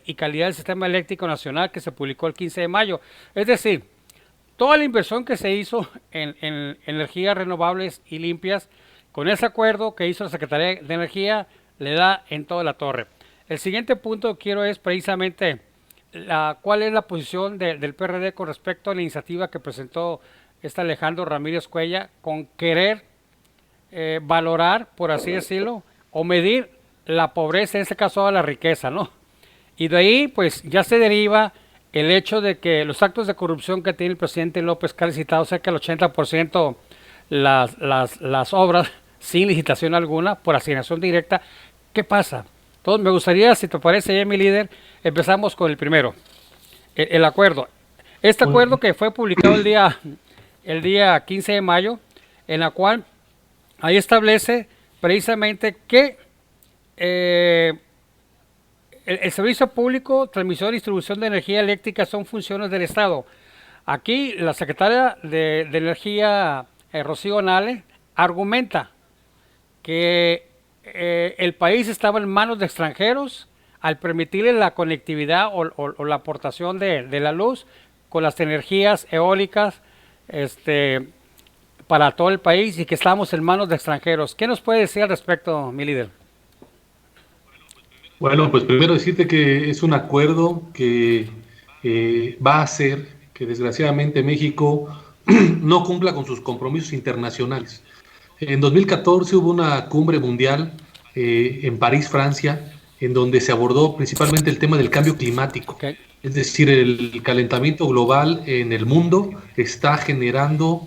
y calidad del sistema eléctrico nacional que se publicó el 15 de mayo. Es decir, toda la inversión que se hizo en energías renovables y limpias, con ese acuerdo que hizo la Secretaría de Energía, le da en toda la torre. El siguiente punto que quiero es precisamente cuál es la posición del PRD con respecto a la iniciativa que presentó Alejandro Ramírez Cuella con querer valorar, por así decirlo, o medir la pobreza, en este caso a la riqueza, ¿no? Y de ahí, pues, ya se deriva el hecho de que los actos de corrupción que tiene el presidente López, que ha licitado cerca del 80% las obras sin licitación alguna, por asignación directa. ¿Qué pasa? Entonces, me gustaría, si te parece, ya mi líder, empezamos con el primero, el acuerdo. Este Muy acuerdo bien. que fue publicado el día 15 de mayo, en la cual ahí establece precisamente que eh, el servicio público, transmisión y distribución de energía eléctrica son funciones del Estado. Aquí la secretaria de Energía, Rocío Nale, argumenta que el país estaba en manos de extranjeros al permitirle la conectividad o la aportación de la luz con las energías eólicas este, para todo el país y que estábamos en manos de extranjeros. ¿Qué nos puede decir al respecto, mi líder? Bueno, pues primero decirte que es un acuerdo que va a hacer que desgraciadamente México no cumpla con sus compromisos internacionales. En 2014 hubo una cumbre mundial en París, Francia, en donde se abordó principalmente el tema del cambio climático. Okay. Es decir, el calentamiento global en el mundo está generando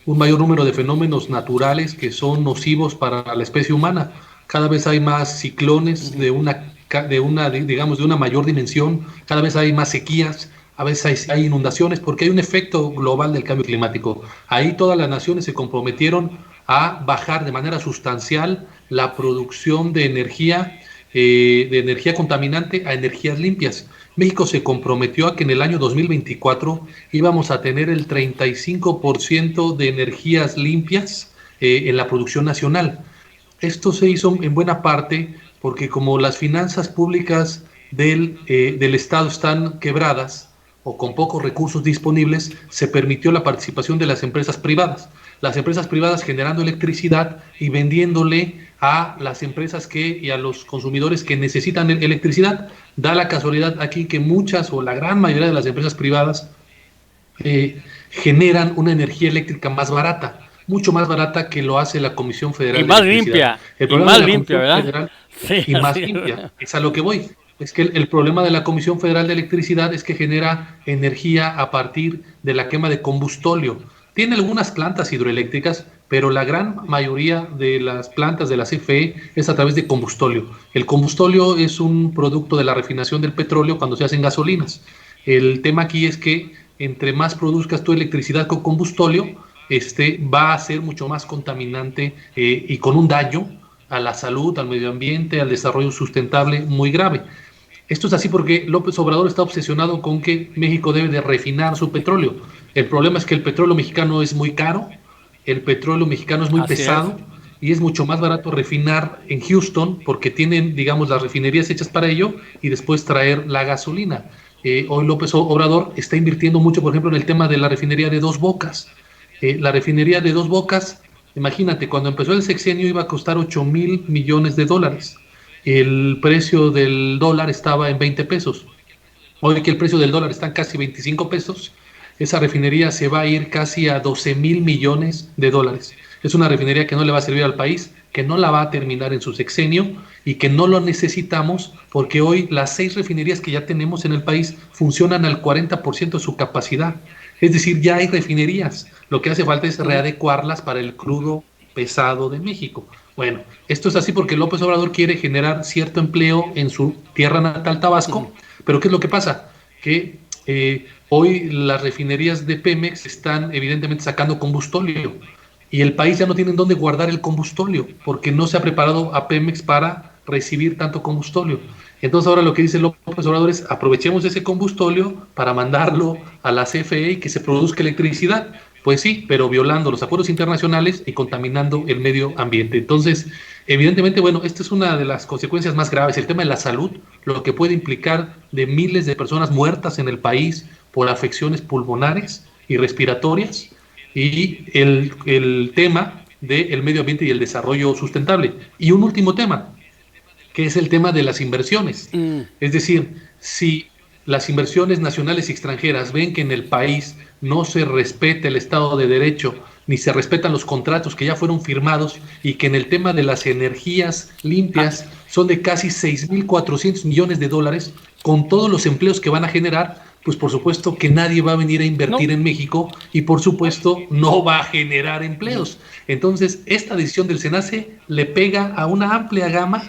un mayor número de fenómenos naturales que son nocivos para la especie humana. Cada vez hay más ciclones digamos, de una mayor dimensión, cada vez hay más sequías, a veces hay inundaciones, porque hay un efecto global del cambio climático. Ahí todas las naciones se comprometieron a bajar de manera sustancial la producción de energía contaminante a energías limpias. México se comprometió a que en el año 2024 íbamos a tener el 35% de energías limpias en la producción nacional. Esto se hizo en buena parte porque como las finanzas públicas del Estado están quebradas o con pocos recursos disponibles, se permitió la participación de las empresas privadas. Las empresas privadas generando electricidad y vendiéndole a las empresas y a los consumidores que necesitan electricidad. Da la casualidad aquí que muchas o la gran mayoría de las empresas privadas generan una energía eléctrica más barata, mucho más barata que lo hace la Comisión Y Federal de más Electricidad. limpia, El y problema más de la limpia, Comisión ¿verdad? Federal Sí, y más así. limpia, es a lo que voy. Es que el problema de la Comisión Federal de Electricidad es que genera energía a partir de la quema de combustóleo. Tiene algunas plantas hidroeléctricas, pero la gran mayoría de las plantas de la CFE es a través de combustóleo. El combustóleo es un producto de la refinación del petróleo cuando se hacen gasolinas. El tema aquí es que entre más produzcas tu electricidad con combustóleo, va a ser mucho más contaminante y con un daño a la salud, al medio ambiente, al desarrollo sustentable muy grave. Esto es así porque López Obrador está obsesionado con que México debe de refinar su petróleo. El problema es que el petróleo mexicano es muy caro, el petróleo mexicano es muy Así es. pesado y es mucho más barato refinar en Houston porque tienen, digamos, las refinerías hechas para ello y después traer la gasolina. Hoy López Obrador está invirtiendo mucho, por ejemplo, en el tema de la refinería de Dos Bocas. La refinería de Dos Bocas, imagínate, cuando empezó el sexenio iba a costar 8,000 millones de dólares. El precio del dólar estaba en 20 pesos. Hoy que el precio del dólar está en casi 25 pesos, esa refinería se va a ir casi a 12,000 millones de dólares. Es una refinería que no le va a servir al país, que no la va a terminar en su sexenio y que no lo necesitamos porque hoy las 6 refinerías que ya tenemos en el país funcionan al 40% de su capacidad. Es decir, ya hay refinerías. Lo que hace falta es Ujú. readecuarlas para el crudo pesado de México. Bueno, esto es así porque López Obrador quiere generar cierto empleo en su tierra natal, Ujú. Tabasco, pero ¿qué es lo que pasa? Que hoy las refinerías de Pemex están evidentemente sacando combustóleo y el país ya no tiene en dónde guardar el combustóleo porque no se ha preparado a Pemex para recibir tanto combustóleo. Entonces ahora lo que dice López Obrador es aprovechemos ese combustóleo para mandarlo a la CFE y que se produzca electricidad. Pues sí, pero violando los acuerdos internacionales y contaminando el medio ambiente. Entonces, Evidentemente, bueno, esta es una de las consecuencias más graves, el tema de la salud, lo que puede implicar de miles de personas muertas en el país por afecciones pulmonares y respiratorias, y el tema del medio ambiente y el desarrollo sustentable. Y un último tema, que es el tema de las inversiones. Mm. Es decir, si las inversiones nacionales y extranjeras ven que en el país no se respeta el Estado de Derecho, ni se respetan los contratos que ya fueron firmados, y que en el tema de las energías Ah, limpias son de casi 6.400 millones de dólares, con todos los empleos que van a generar, pues por supuesto que nadie va a venir a no. invertir en México y por supuesto no va a generar empleos. Entonces, esta decisión del SENACE le pega a una amplia gama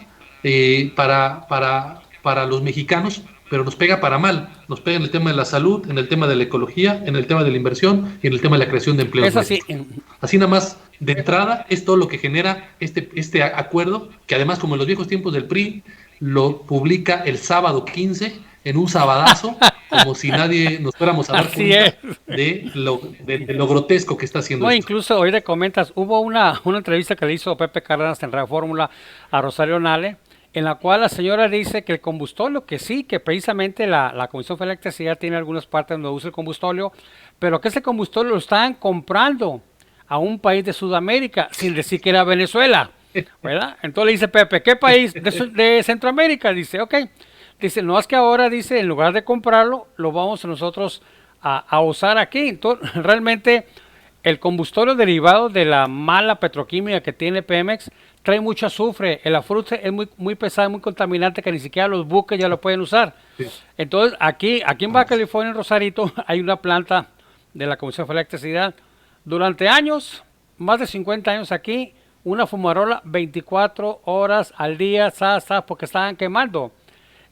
para los mexicanos, pero nos pega para mal. Nos pega en el tema de la salud, en el tema de la ecología, en el tema de la inversión y en el tema de la creación de empleos, Es así. maestro. Así nada más, de entrada, es todo lo que genera este acuerdo, que además, como en los viejos tiempos del PRI, lo publica el sábado 15 en un sabadazo, como si nadie nos fuéramos a dar Así es. cuenta de lo grotesco que está haciendo No, esto. incluso hoy te comentas, hubo una entrevista que le hizo Pepe Cárdenas en Radio Fórmula a Rosario Nale, en la cual la señora dice que el combustóleo, que sí, que precisamente la Comisión Federal de Electricidad tiene algunas partes donde usa el combustóleo, pero que ese combustóleo lo están comprando a un país de Sudamérica, sin decir que era Venezuela, ¿verdad? Entonces le dice Pepe, ¿qué país? De Centroamérica. Dice, ok. Dice, no es que ahora, dice, en lugar de comprarlo, lo vamos nosotros a usar aquí. Entonces, realmente el combustorio derivado de la mala petroquímica que tiene Pemex trae mucho azufre. El azufre es muy pesado, muy contaminante, que ni siquiera los buques ya lo pueden usar. Sí. Entonces, aquí en Baja California, en Rosarito, hay una planta de la Comisión Federal de Electricidad. Durante años, más de 50 años aquí, una fumarola 24 horas al día, porque estaban quemando.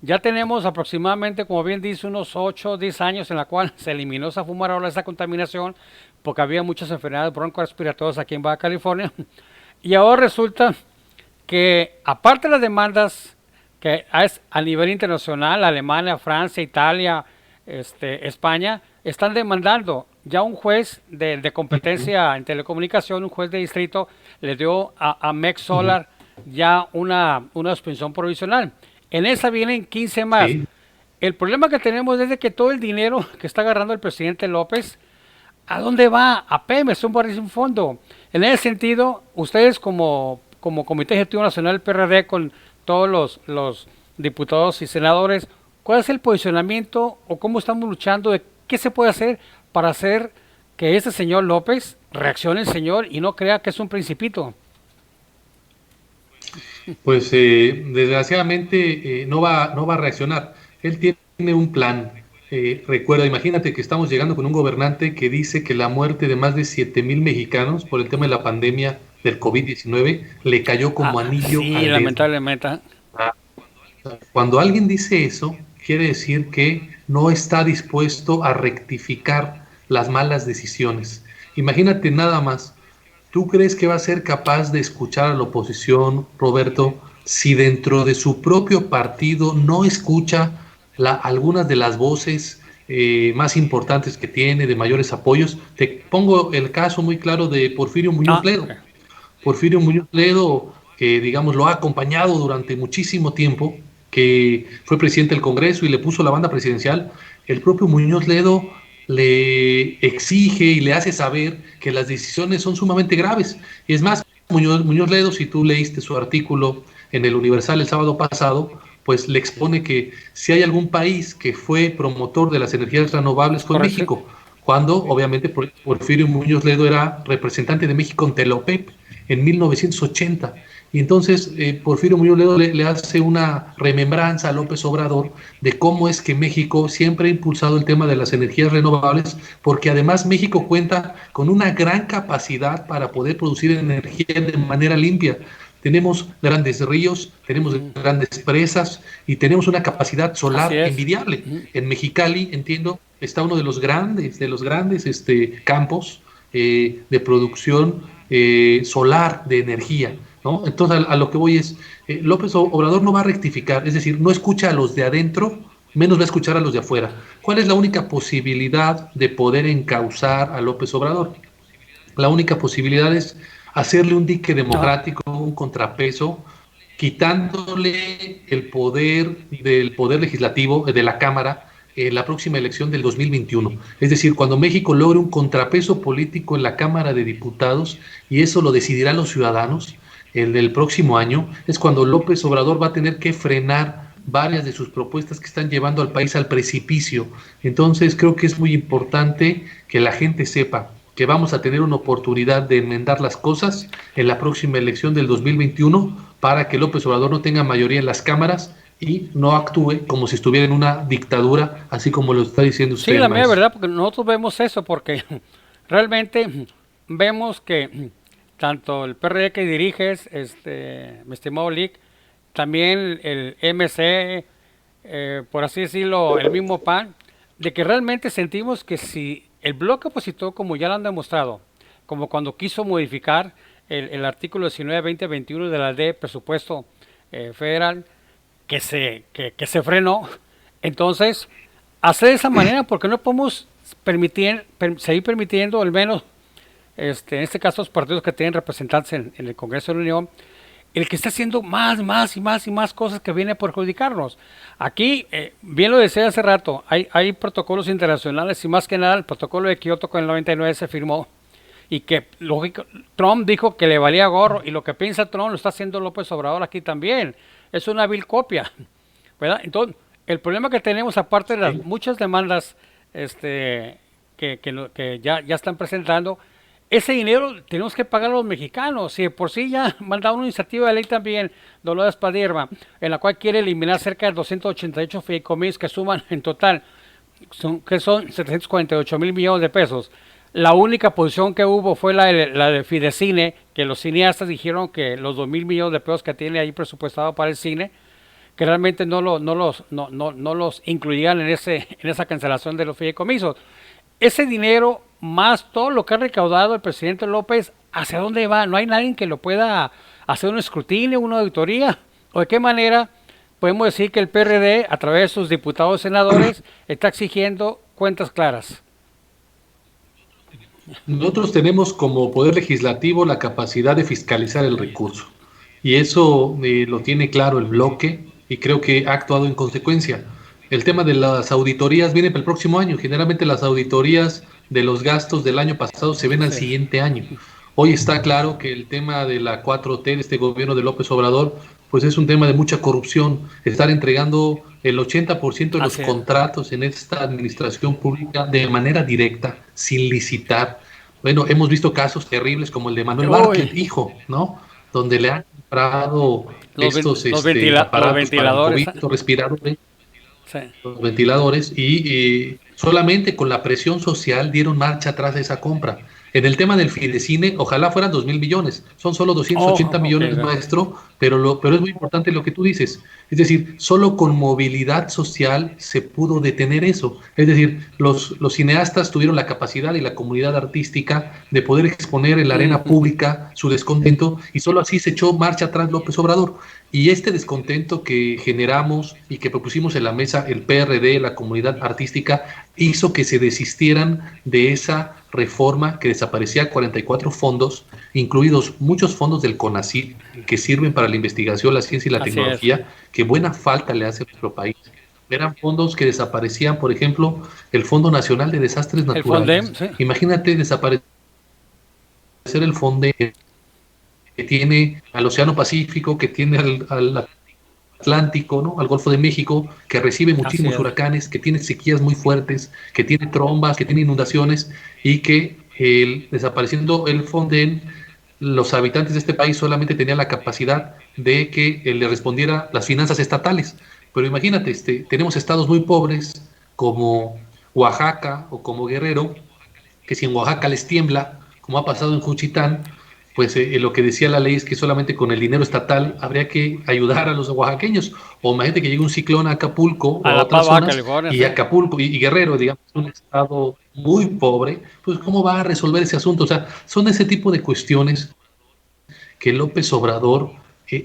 Ya tenemos aproximadamente, como bien dice, unos 8 o 10 años en la cual se eliminó esa fumarola, esa contaminación, porque había muchas enfermedades broncorespiratorias aquí en Baja California. Y ahora resulta que, aparte de las demandas que es a nivel internacional, Alemania, Francia, Italia, España, están demandando. Ya un juez de competencia en telecomunicación, un juez de distrito, le dio a Mex Solar ya una suspensión provisional. En esa vienen 15 más. Sí. El problema que tenemos es de que todo el dinero que está agarrando el presidente López, ¿a dónde va? A Pemex, un fondo. En ese sentido, ustedes como Comité Ejecutivo Nacional del PRD, con todos los diputados y senadores, ¿cuál es el posicionamiento o cómo estamos luchando de qué se puede hacer para hacer que este señor López reaccione, señor, y no crea que es un principito? Pues desgraciadamente no va a reaccionar. Él tiene un plan. Recuerda, imagínate que estamos llegando con un gobernante que dice que la muerte de más de 7,000 mexicanos por el tema de la pandemia del COVID-19 le cayó como anillo Sí, al dedo. lamentablemente. Cuando alguien dice eso, quiere decir que no está dispuesto a rectificar las malas decisiones. Imagínate nada más. ¿Tú crees que va a ser capaz de escuchar a la oposición, Roberto, si dentro de su propio partido no escucha algunas de las voces más importantes que tiene, de mayores apoyos? Te pongo el caso muy claro de Porfirio Muñoz Ah, Ledo. Porfirio Muñoz Ledo, que digamos lo ha acompañado durante muchísimo tiempo, que fue presidente del Congreso y le puso la banda presidencial. El propio Muñoz Ledo le exige y le hace saber que las decisiones son sumamente graves. Y es más, Muñoz Ledo, si tú leíste su artículo en el Universal el sábado pasado, pues le expone que si hay algún país que fue promotor de las energías renovables fue correcto. México, cuando obviamente Porfirio Muñoz Ledo era representante de México ante la OPEP en 1980. Y entonces Porfirio Muñoz Ledo le hace una remembranza a López Obrador de cómo es que México siempre ha impulsado el tema de las energías renovables, porque además México cuenta con una gran capacidad para poder producir energía de manera limpia. Tenemos grandes ríos, tenemos grandes presas y tenemos una capacidad Así solar es. envidiable. En Mexicali, entiendo, está uno de los grandes campos de producción solar de energía, ¿no? Entonces, a lo que voy es, López Obrador no va a rectificar, es decir, no escucha a los de adentro, menos va a escuchar a los de afuera. ¿Cuál es la única posibilidad de poder encauzar a López Obrador? La única posibilidad es hacerle un dique Ajá. democrático, un contrapeso, quitándole el poder del poder legislativo de la Cámara en la próxima elección del 2021. Es decir, cuando México logre un contrapeso político en la Cámara de Diputados, y eso lo decidirán los ciudadanos, el del próximo año, es cuando López Obrador va a tener que frenar varias de sus propuestas que están llevando al país al precipicio. Entonces creo que es muy importante que la gente sepa que vamos a tener una oportunidad de enmendar las cosas en la próxima elección del 2021 para que López Obrador no tenga mayoría en las cámaras y no actúe como si estuviera en una dictadura, así como lo está diciendo Sí, usted, la mera maestro. verdad, porque nosotros vemos eso, porque realmente vemos que tanto el PRD que diriges, mi estimado Lick, también el MC, por así decirlo, el mismo PAN, de que realmente sentimos que si el bloque opositor, como ya lo han demostrado, como cuando quiso modificar el artículo 19, 20, 21 de la ley de presupuesto federal, que se frenó. Entonces, hacer de esa manera, porque no podemos seguir permitiendo, al menos en este caso, los partidos que tienen representantes en el Congreso de la Unión, el que está haciendo más cosas que viene a perjudicarnos. Aquí, bien lo decía hace rato, hay protocolos internacionales y más que nada el protocolo de Kioto con el 99 se firmó y que lógico, Trump dijo que le valía gorro y lo que piensa Trump lo está haciendo López Obrador aquí también. Es una vil copia, ¿verdad? Entonces, el problema que tenemos, aparte de las Sí. muchas demandas que ya están presentando, ese dinero tenemos que pagar a los mexicanos. Si de por sí ya mandaron una iniciativa de ley también, Dolores Padierma, en la cual quiere eliminar cerca de 288 fideicomisos que suman en total, que son 748 mil millones de pesos. La única posición que hubo fue la de Fidecine, que los cineastas dijeron que los 2.000 millones de pesos que tiene ahí presupuestado para el cine, que realmente no los incluían en esa cancelación de los fideicomisos. Ese dinero, más todo lo que ha recaudado el presidente López, ¿hacia dónde va? No hay nadie que lo pueda hacer un escrutinio, una auditoría. ¿O de qué manera podemos decir que el PRD, a través de sus diputados y senadores, está exigiendo cuentas claras? Nosotros tenemos como poder legislativo la capacidad de fiscalizar el recurso y eso lo tiene claro el bloque y creo que ha actuado en consecuencia. El tema de las auditorías viene para el próximo año. Generalmente las auditorías de los gastos del año pasado se ven al Sí, siguiente año. Hoy está claro que el tema de la 4T de este gobierno de López Obrador, pues es un tema de mucha corrupción. Estar entregando el 80% de los así es. contratos en esta administración pública de manera directa, sin licitar. Bueno, hemos visto casos terribles como el de Manuel Bartlett, Uy, hijo, ¿no? Donde le han comprado estos los aparatos para el ventiladores. COVID, estos respiradores, Sí, los ventiladores, y solamente con la presión social dieron marcha atrás de esa compra. En el tema del Fidecine, ojalá fueran 2.000 millones, son solo 280 oh, ok, millones, maestro, pero es muy importante lo que tú dices. Es decir, solo con movilidad social se pudo detener eso. Es decir, los cineastas tuvieron la capacidad y la comunidad artística de poder exponer en la arena pública su descontento y solo así se echó marcha atrás López Obrador. Y este descontento que generamos y que propusimos en la mesa el PRD, la comunidad artística, hizo que se desistieran de esa reforma que desaparecía 44 fondos, incluidos muchos fondos del CONACYT, que sirven para la investigación, la ciencia y la así es. tecnología, que buena falta le hace a nuestro país. Eran fondos que desaparecían, por ejemplo, el Fondo Nacional de Desastres El Fondem, Naturales. sí, Imagínate desaparecer el fondo que tiene al Océano Pacífico, que tiene al Atlántico, ¿no? Al Golfo de México, que recibe así muchísimos es. huracanes, que tiene sequías muy fuertes, que tiene trombas, que tiene inundaciones y que desapareciendo el Fonden, los habitantes de este país solamente tenían la capacidad de que le respondiera las finanzas estatales. Pero imagínate, tenemos estados muy pobres como Oaxaca o como Guerrero, que si en Oaxaca les tiembla, como ha pasado en Juchitán, pues lo que decía la ley es que solamente con el dinero estatal habría que ayudar a los oaxaqueños. O imagínate que llegue un ciclón a Acapulco A o a La otras Paz, Baja zonas California, y sí. Acapulco y Guerrero, digamos, un estado muy pobre, pues ¿cómo va a resolver ese asunto? O sea, son ese tipo de cuestiones que López Obrador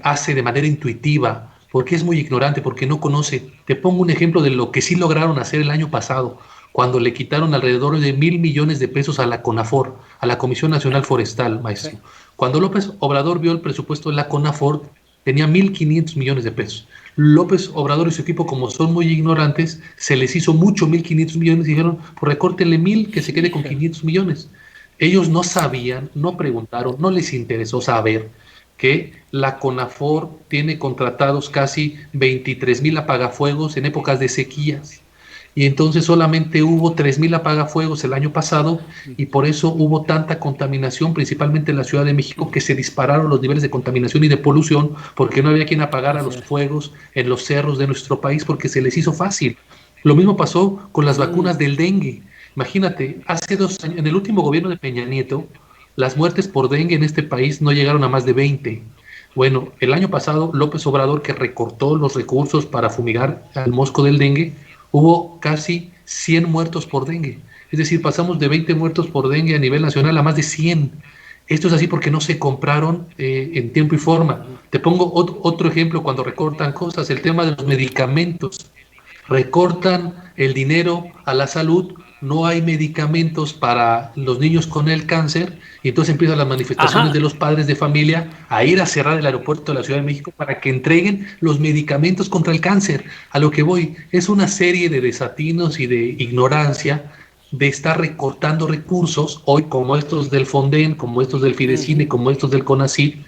hace de manera intuitiva, porque es muy ignorante, porque no conoce. Te pongo un ejemplo de lo que sí lograron hacer el año pasado, cuando le quitaron alrededor de 1.000 millones de pesos a la CONAFOR. a la Comisión Nacional Forestal, Sí. maestro. Cuando López Obrador vio el presupuesto de la CONAFOR, tenía 1.500 millones de pesos. López Obrador y su equipo, como son muy ignorantes, se les hizo mucho 1.500 millones y dijeron, pues recórtenle 1.000, que se quede con Híjole. 500 millones. Ellos no sabían, no preguntaron, no les interesó saber que la CONAFOR tiene contratados casi 23,000 apagafuegos en épocas de sequías. Y entonces solamente hubo 3,000 apagafuegos el año pasado y por eso hubo tanta contaminación, principalmente en la Ciudad de México, que se dispararon los niveles de contaminación y de polución porque no había quien apagara Así los es. fuegos en los cerros de nuestro país porque se les hizo fácil. Lo mismo pasó con las Mm. vacunas del dengue. Imagínate, hace 2 años, en el último gobierno de Peña Nieto, las muertes por dengue en este país no llegaron a más de 20. Bueno, el año pasado López Obrador, que recortó los recursos para fumigar al mosco del dengue, hubo casi 100 muertos por dengue. Es decir, pasamos de 20 muertos por dengue a nivel nacional a más de 100. Esto es así porque no se compraron en tiempo y forma. Ujú. Te pongo otro ejemplo cuando recortan cosas, el tema de los medicamentos. Recortan el dinero a la salud, no hay medicamentos para los niños con el cáncer, y entonces empiezan las manifestaciones Ajá. de los padres de familia a ir a cerrar el aeropuerto de la Ciudad de México para que entreguen los medicamentos contra el cáncer. A lo que voy, es una serie de desatinos y de ignorancia de estar recortando recursos, hoy como estos del Fonden, como estos del Fidecine, Ujú. como estos del CONACYT.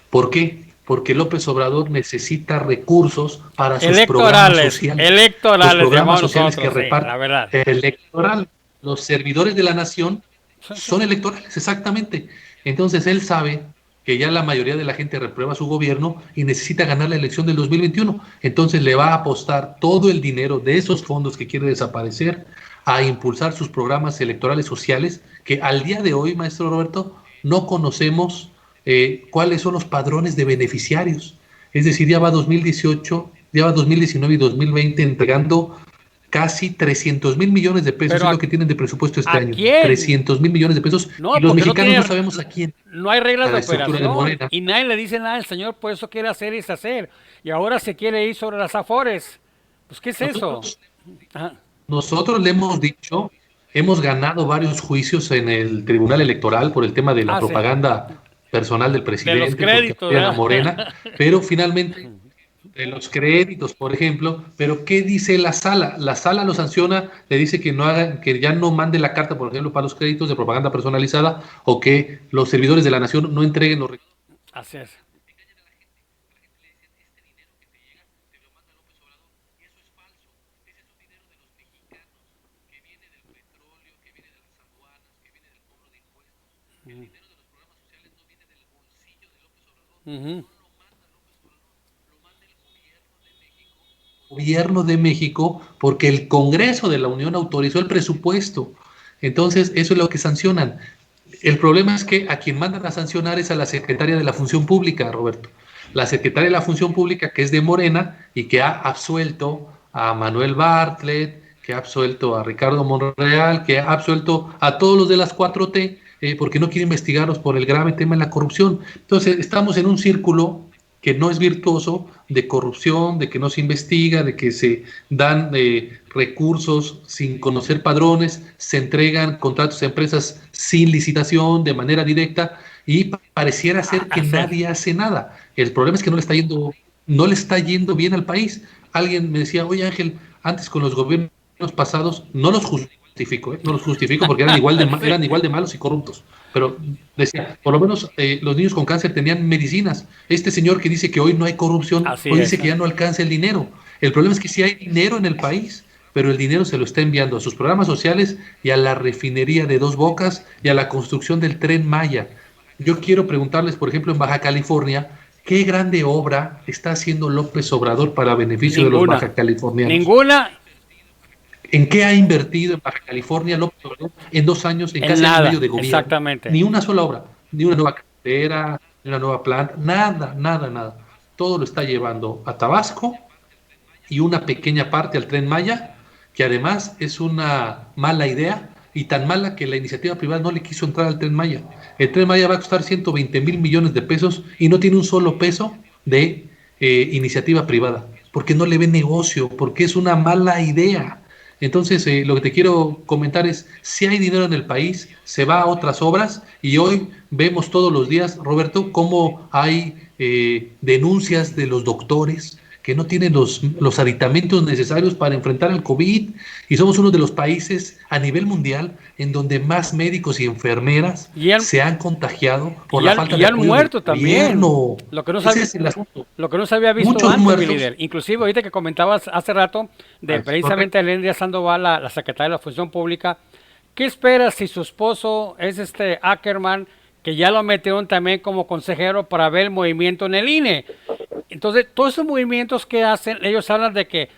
¿Por qué? Porque López Obrador necesita recursos para sus programas Electorales, sociales. Los electorales programas llamamos sociales que nosotros, sí, reparte la verdad. electoral, los servidores de la nación Sí, sí. son electorales, exactamente. Entonces él sabe que ya la mayoría de la gente reprueba su gobierno y necesita ganar la elección del 2021. Entonces le va a apostar todo el dinero de esos fondos que quiere desaparecer a impulsar sus programas electorales sociales que al día de hoy, maestro Roberto, no conocemos cuáles son los padrones de beneficiarios. Es decir, ya va 2018, ya va 2019 y 2020 entregando casi 300,000 millones de pesos, Pero es lo que tienen de presupuesto este ¿a año. quién? 300,000 millones de pesos. Y No, los porque no mexicanos tiene, no sabemos a quién. no hay reglas A de la estructura de operación Morena. y nadie le dice nada al señor, por eso quiere hacer y deshacer. Y ahora se quiere ir sobre las afores. Pues, ¿qué es eso? Nosotros, Ajá. nosotros le hemos dicho, hemos ganado varios juicios en el Tribunal Electoral por el tema de la Ah, sí. propaganda personal del De los presidente, porque créditos, apoyan a ¿verdad? Morena, pero finalmente de los créditos, por ejemplo, pero ¿qué dice la sala? La sala lo sanciona, le dice que no haga, que ya no mande la carta, por ejemplo, para los créditos de propaganda personalizada o que los servidores de la nación no entreguen los recursos. Así es. Ujú. Gobierno de México porque el Congreso de la Unión autorizó el presupuesto. Entonces, eso es lo que sancionan. El problema es que a quien mandan a sancionar es a la secretaria de la Función Pública, Roberto. La secretaria de la Función Pública, que es de Morena y que ha absuelto a Manuel Bartlett, que ha absuelto a Ricardo Monreal, que ha absuelto a todos los de las 4T, porque no quiere investigarlos por el grave tema de la corrupción. Entonces, estamos en un círculo que no es virtuoso, de corrupción, de que no se investiga, de que se dan recursos sin conocer padrones, se entregan contratos a empresas sin licitación, de manera directa, y pareciera ser que Así es. nadie hace nada. El problema es que no le está yendo bien al país. Alguien me decía, oye Ángel, antes con los gobiernos pasados, no los justifico, no los justifico porque Sí. eran igual de malos y corruptos, pero decía, por lo menos los niños con cáncer tenían medicinas. Este señor que dice que hoy no hay corrupción, Así hoy es. dice que ya no alcanza el dinero. El problema es que sí hay dinero en el país, pero el dinero se lo está enviando a sus programas sociales y a la refinería de Dos Bocas y a la construcción del Tren Maya. Yo quiero preguntarles, por ejemplo, en Baja California, ¿qué grande obra está haciendo López Obrador para beneficio de los Ninguna. baja californianos? Ninguna ¿En qué ha invertido en Baja California López Obrador en 2 años, en en casi año y medio nada. de gobierno? Exactamente. Ni una sola obra, ni una nueva carretera, ni una nueva planta, nada, nada, nada. Todo lo está llevando a Tabasco y una pequeña parte al Tren Maya, que además es una mala idea y tan mala que la iniciativa privada no le quiso entrar al Tren Maya. El Tren Maya va a costar 120,000 millones de pesos y no tiene un solo peso de iniciativa privada, porque no le ve negocio, porque es una mala idea. Entonces, lo que te quiero comentar es, si hay dinero en el país, se va a otras obras y hoy vemos todos los días, Roberto, cómo hay denuncias de los doctores que no tienen los aditamentos necesarios para enfrentar el COVID y somos uno de los países a nivel mundial en donde más médicos y enfermeras Y han, se han contagiado por y la han, falta y de han apoyo del muerto también. gobierno. Lo que no Ese sabía, es el asunto. lo que no se había visto Muchos antes, mi muertos. líder. Inclusive ahorita que comentabas hace rato de Es correcto. precisamente Elena Sandoval, la secretaria de la Función Pública. ¿Qué esperas si su esposo es Ackerman, que ya lo metieron también como consejero para ver el movimiento en el INE? Entonces, todos esos movimientos que hacen, ellos hablan de que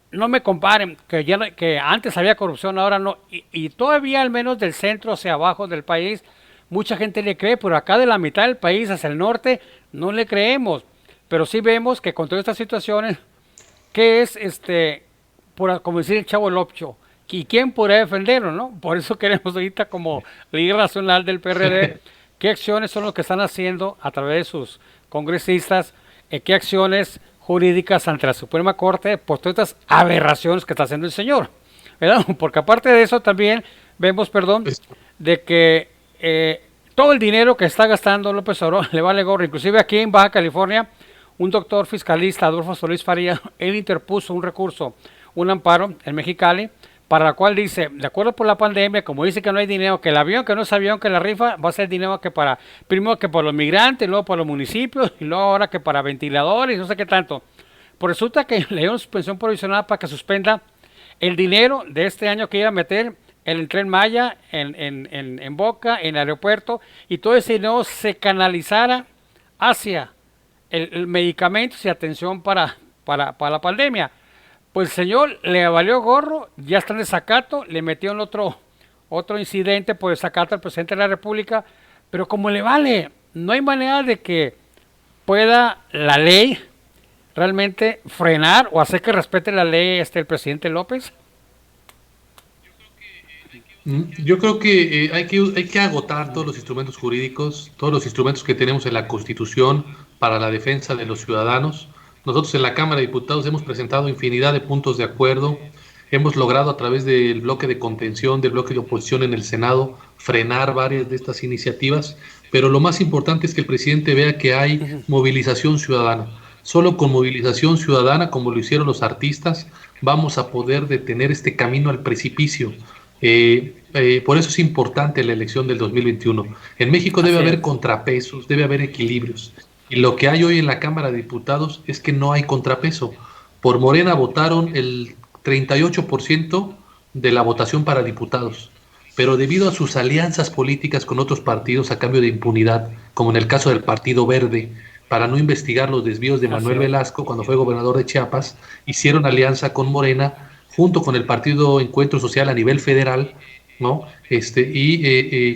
no me comparen, que antes había corrupción, ahora no, y todavía al menos del centro hacia abajo del país, mucha gente le cree, pero acá de la mitad del país hacia el norte no le creemos. Pero sí vemos que con todas estas situaciones, ¿qué es como decir el Chavo el Ocho? ¿Y quién podría defenderlo, no? Por eso queremos ahorita como líder nacional del PRD, qué acciones son los que están haciendo a través de sus congresistas, qué acciones jurídicas ante la Suprema Corte por todas estas aberraciones que está haciendo el señor, ¿verdad? Porque aparte de eso también vemos, perdón, de que todo el dinero que está gastando López Obrador le vale gorro. Inclusive aquí en Baja California, un doctor fiscalista, Adolfo Solís Faría, él interpuso un recurso, un amparo en Mexicali, para la cual dice, de acuerdo por la pandemia, como dice que no hay dinero, que el avión, que no es avión, que la rifa, va a ser dinero que para, primero que para los migrantes, luego para los municipios, y luego ahora que para ventiladores, no sé qué tanto. Pues resulta que le dieron suspensión provisional para que suspenda el dinero de este año que iba a meter en el Tren Maya, en Boca, en el aeropuerto, y todo ese dinero se canalizara hacia el medicamentos y atención para la pandemia. Pues el señor le valió gorro, ya está en desacato, le metió en otro incidente por desacato al presidente de la República, pero como le vale, no hay manera de que pueda la ley realmente frenar o hacer que respete la ley el presidente López. Yo creo que hay que agotar todos los instrumentos jurídicos, todos los instrumentos que tenemos en la Constitución para la defensa de los ciudadanos. Nosotros en la Cámara de Diputados hemos presentado infinidad de puntos de acuerdo, hemos logrado a través del bloque de contención, del bloque de oposición en el Senado, frenar varias de estas iniciativas, pero lo más importante es que el presidente vea que hay movilización ciudadana. Solo con movilización ciudadana, como lo hicieron los artistas, vamos a poder detener este camino al precipicio. Por eso es importante la elección del 2021. En México debe Así haber es. contrapesos, debe haber equilibrios. Y lo que hay hoy en la Cámara de Diputados es que no hay contrapeso. Por Morena votaron el 38% de la votación para diputados, pero debido a sus alianzas políticas con otros partidos a cambio de impunidad, como en el caso del Partido Verde, para no investigar los desvíos de Así Manuel es. Velasco cuando fue gobernador de Chiapas, hicieron alianza con Morena junto con el Partido Encuentro Social a nivel federal, ¿no?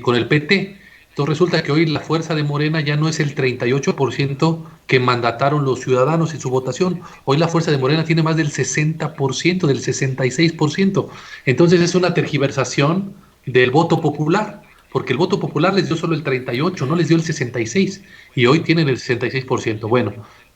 Con el PT. Entonces resulta que hoy la fuerza de Morena ya no es el 38% que mandataron los ciudadanos en su votación. Hoy la fuerza de Morena tiene más del 60%, del 66%. Entonces es una tergiversación del voto popular, porque el voto popular les dio solo el 38%, no les dio el 66%, y hoy tienen el 66%. Bueno,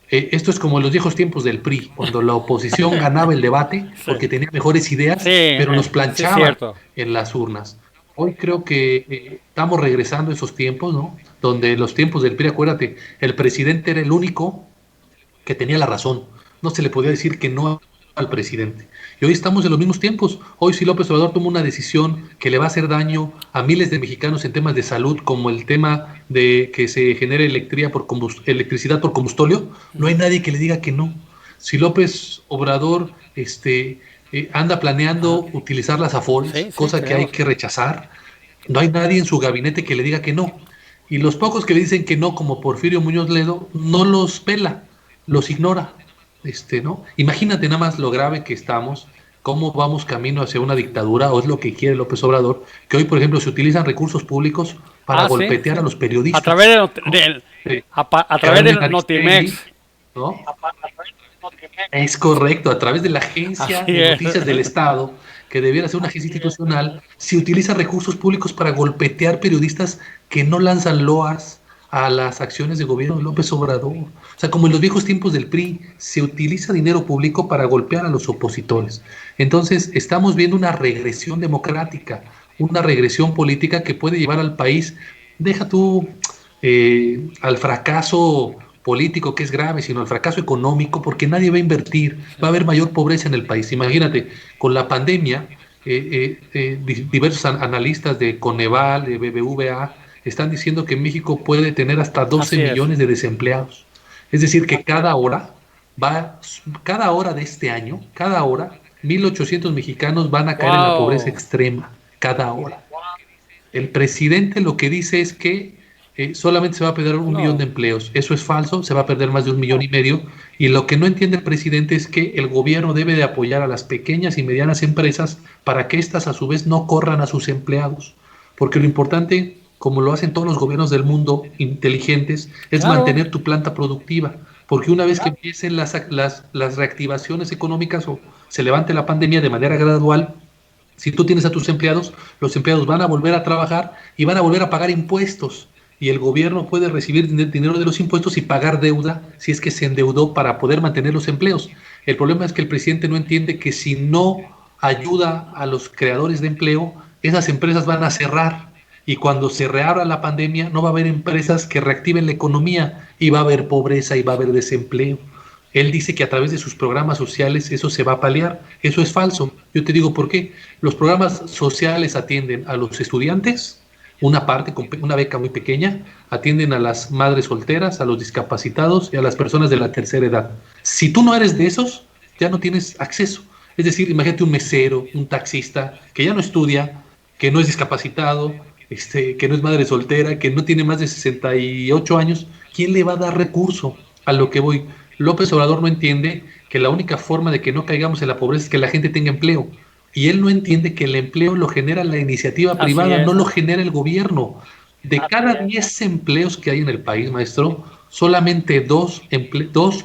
esto es como en los viejos tiempos del PRI, cuando la oposición ganaba el debate Sí, porque tenía mejores ideas, pero nos sí es planchaban cierto. en las urnas. Hoy creo que estamos regresando a esos tiempos, ¿no? Donde los tiempos del PRI, acuérdate, el presidente era el único que tenía la razón. No se le podía decir que no al presidente. Y hoy estamos en los mismos tiempos. Hoy si López Obrador toma una decisión que le va a hacer daño a miles de mexicanos en temas de salud, como el tema de que se genere electricidad por combustóleo, no hay nadie que le diga que no. Si López Obrador anda Ajá. planeando utilizar las AFORES, Sí, sí, cosa que hay creemos. que rechazar, no hay nadie en su gabinete que le diga que no. Y los pocos que le dicen que no, como Porfirio Muñoz Ledo, no los pela, los ignora. ¿No? Imagínate nada más lo grave que estamos, cómo vamos camino hacia una dictadura, o es lo que quiere López Obrador, que hoy, por ejemplo, se utilizan recursos públicos para Ah, sí, golpetear sí. a los A través periodistas, ¿no? a través Carmen del Aristegui, Notimex. ¿no? Es correcto, a través de la Agencia Así de es. Noticias del Estado, que debiera ser una agencia institucional, se utiliza recursos públicos para golpetear periodistas que no lanzan loas a las acciones de gobierno de López Obrador. O sea, como en los viejos tiempos del PRI, se utiliza dinero público para golpear a los opositores. Entonces, estamos viendo una regresión democrática, una regresión política que puede llevar al país, deja tú al fracaso político, que es grave, sino al fracaso económico, porque nadie va a invertir, va a haber mayor pobreza en el país. Imagínate, con la pandemia, diversos analistas de Coneval, de BBVA, están diciendo que México puede tener hasta 12 Así es. millones de desempleados. Es decir, que cada hora de este año, cada hora, 1.800 mexicanos van a caer en la pobreza Wow. extrema, cada hora. El presidente lo que dice es que solamente se va a perder 1 millón de No. empleos. Eso es falso, se va a perder más de 1,5 millones. Y lo que no entiende el presidente es que el gobierno debe de apoyar a las pequeñas y medianas empresas para que éstas a su vez no corran a sus empleados. Porque lo importante, como lo hacen todos los gobiernos del mundo inteligentes, es Claro. mantener tu planta productiva. Porque una vez que empiecen las reactivaciones económicas o se levante la pandemia de manera gradual, si tú tienes a tus empleados, los empleados van a volver a trabajar y van a volver a pagar impuestos. Y el gobierno puede recibir dinero de los impuestos y pagar deuda si es que se endeudó para poder mantener los empleos. El problema es que el presidente no entiende que si no ayuda a los creadores de empleo, esas empresas van a cerrar. Y cuando se reabra la pandemia, no va a haber empresas que reactiven la economía y va a haber pobreza y va a haber desempleo. Él dice que a través de sus programas sociales eso se va a paliar. Eso es falso. Yo te digo por qué. Los programas sociales atienden a los estudiantes, una parte, con una beca muy pequeña, atienden a las madres solteras, a los discapacitados y a las personas de la tercera edad. Si tú no eres de esos, ya no tienes acceso. Es decir, imagínate un mesero, un taxista, que ya no estudia, que no es discapacitado, que no es madre soltera, que no tiene más de 68 años, ¿quién le va a dar recurso? A lo que voy. López Obrador no entiende que la única forma de que no caigamos en la pobreza es que la gente tenga empleo. Y él no entiende que el empleo lo genera la iniciativa Así privada, no es. lo genera el gobierno. De cada 10 empleos que hay en el país, maestro, solamente dos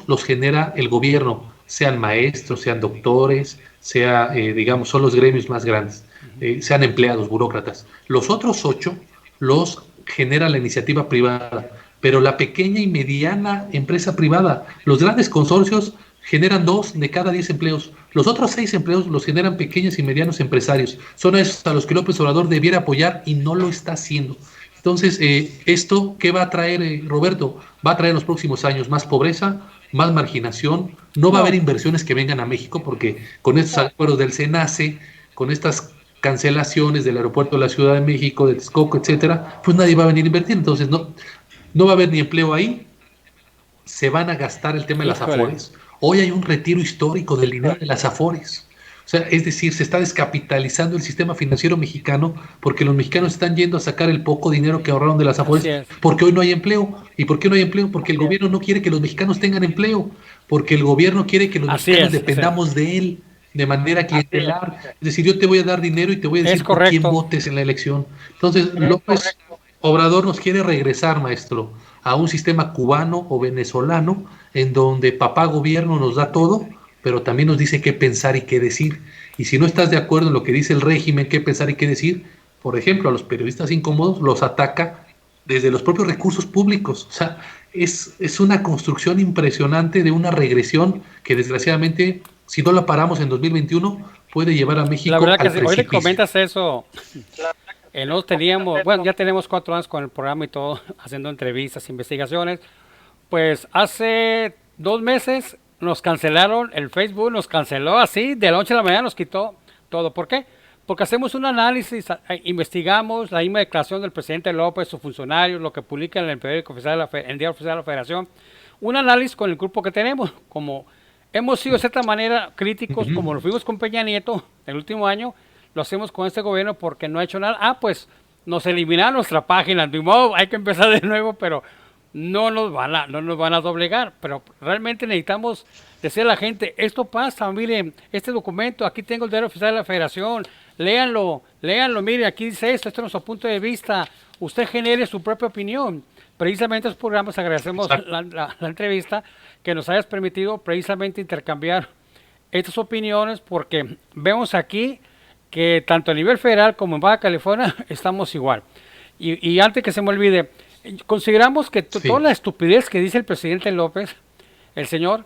los genera el gobierno, sean maestros, sean doctores, digamos, son los gremios más grandes, sean empleados, burócratas. Los otros 8 los genera la iniciativa privada, pero la pequeña y mediana empresa privada, los grandes consorcios generan 2 de cada 10 empleos. Los otros 6 empleos los generan pequeños y medianos empresarios. Son a esos a los que López Obrador debiera apoyar y no lo está haciendo. Entonces, ¿esto qué va a traer, Roberto? Va a traer en los próximos años más pobreza, más marginación, no va a haber No. inversiones que vengan a México porque con estos acuerdos del SENACE, con estas cancelaciones del aeropuerto de la Ciudad de México, de Texcoco, etcétera, pues nadie va a venir a invertir. Entonces, no va a haber ni empleo ahí, se van a gastar el tema de las Híjole. afores. Hoy hay un retiro histórico del dinero de las afores. O sea, es decir, se está descapitalizando el sistema financiero mexicano porque los mexicanos están yendo a sacar el poco dinero que ahorraron de las Así afores es. porque hoy no hay empleo. ¿Y por qué no hay empleo? Porque el gobierno no quiere que los mexicanos tengan empleo, porque el gobierno quiere que los Así mexicanos es. Así es. dependamos de él de manera clientelar. Es decir, yo te voy a dar dinero y te voy a Es decir por quién correcto. votes en la elección. Entonces, López Obrador nos quiere regresar, maestro, a un sistema cubano o venezolano en donde papá gobierno nos da todo, pero también nos dice qué pensar y qué decir. Y si no estás de acuerdo en lo que dice el régimen, qué pensar y qué decir, por ejemplo, a los periodistas incómodos los ataca desde los propios recursos públicos. O sea, es una construcción impresionante de una regresión que desgraciadamente, si no la paramos en 2021, puede llevar a La México verdad que al sí. Hoy le precipicio. comentas eso. Nosotros teníamos, bueno, ya tenemos 4 años con el programa y todo, haciendo entrevistas, investigaciones. Pues hace 2 meses nos cancelaron el Facebook, nos canceló así, de la noche a la mañana nos quitó todo. ¿Por qué? Porque hacemos un análisis, investigamos la misma declaración del presidente López, sus funcionarios, lo que publica en el periódico oficial de el Diario Oficial de la Federación. Un análisis con el grupo que tenemos, como hemos sido de cierta manera críticos, Ujú. como lo fuimos con Peña Nieto el último año, lo hacemos con este gobierno porque no ha hecho nada. Ah, pues nos eliminaron nuestra página, de modo, hay que empezar de nuevo, pero no nos van a doblegar, pero realmente necesitamos decir a la gente, esto pasa, miren, este documento, aquí tengo el diario oficial de la Federación, léanlo, miren, aquí dice esto, este es nuestro punto de vista, usted genere su propia opinión. Precisamente los programas, agradecemos Exacto. la entrevista, que nos hayas permitido precisamente intercambiar estas opiniones, porque vemos aquí que tanto a nivel federal como en Baja California estamos igual. Y antes que se me olvide, Consideramos que toda Sí. la estupidez que dice el presidente López, el señor,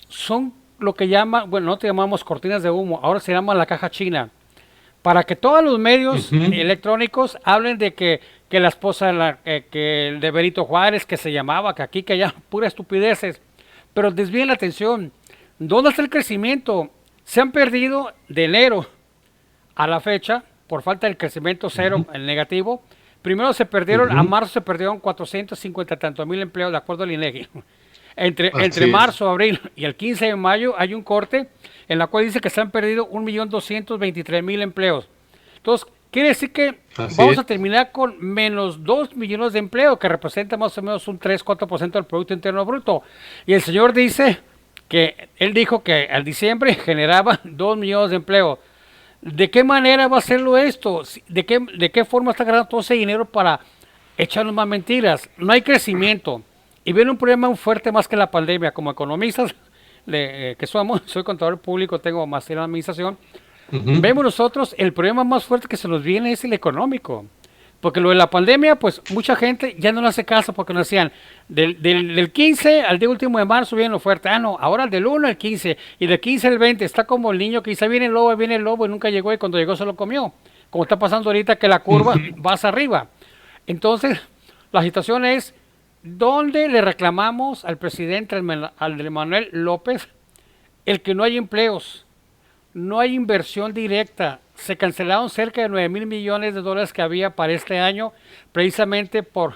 son lo que llama, bueno, no te llamamos cortinas de humo, ahora se llama la caja china, para que todos los medios Ujú, electrónicos hablen de que la esposa que el de Benito Juárez, que se llamaba, que aquí, que allá, pura estupideces, pero desvíen la atención. ¿Dónde está el crecimiento? Se han perdido de enero a la fecha, por falta del crecimiento cero, ujú, el negativo. Primero se perdieron, a ujú. marzo se perdieron 450 tantos mil empleos, de acuerdo al INEGI. Entre Así es. marzo, abril y el 15 de mayo hay un corte en la cual dice que se han perdido 1.223.000 empleos. Entonces, quiere decir que Así vamos es. a terminar con menos 2 millones de empleos, que representa más o menos un 3-4% del Producto Interno Bruto. Y el señor dice que él dijo que al diciembre generaba 2 millones de empleos. ¿De qué manera va a hacerlo esto? ¿De qué forma está ganando todo ese dinero para echarnos más mentiras? No hay crecimiento. Y viene un problema muy fuerte más que la pandemia. Como economistas que somos, soy contador público, tengo maestría en administración, Ujú. vemos nosotros el problema más fuerte que se nos viene es el económico. Porque lo de la pandemia, pues mucha gente ya no le hace caso porque nos decían, del 15 al día último de marzo viene la oferta. Ah, no, ahora del 1 al 15 y del 15 al 20 está como el niño que dice, viene el lobo y nunca llegó y cuando llegó se lo comió. Como está pasando ahorita que la curva Ujú. va hacia arriba. Entonces, la situación es, ¿dónde le reclamamos al presidente, al Manuel López, el que no hay empleos? No hay inversión directa. Se cancelaron cerca de 9.000 millones de dólares que había para este año, precisamente por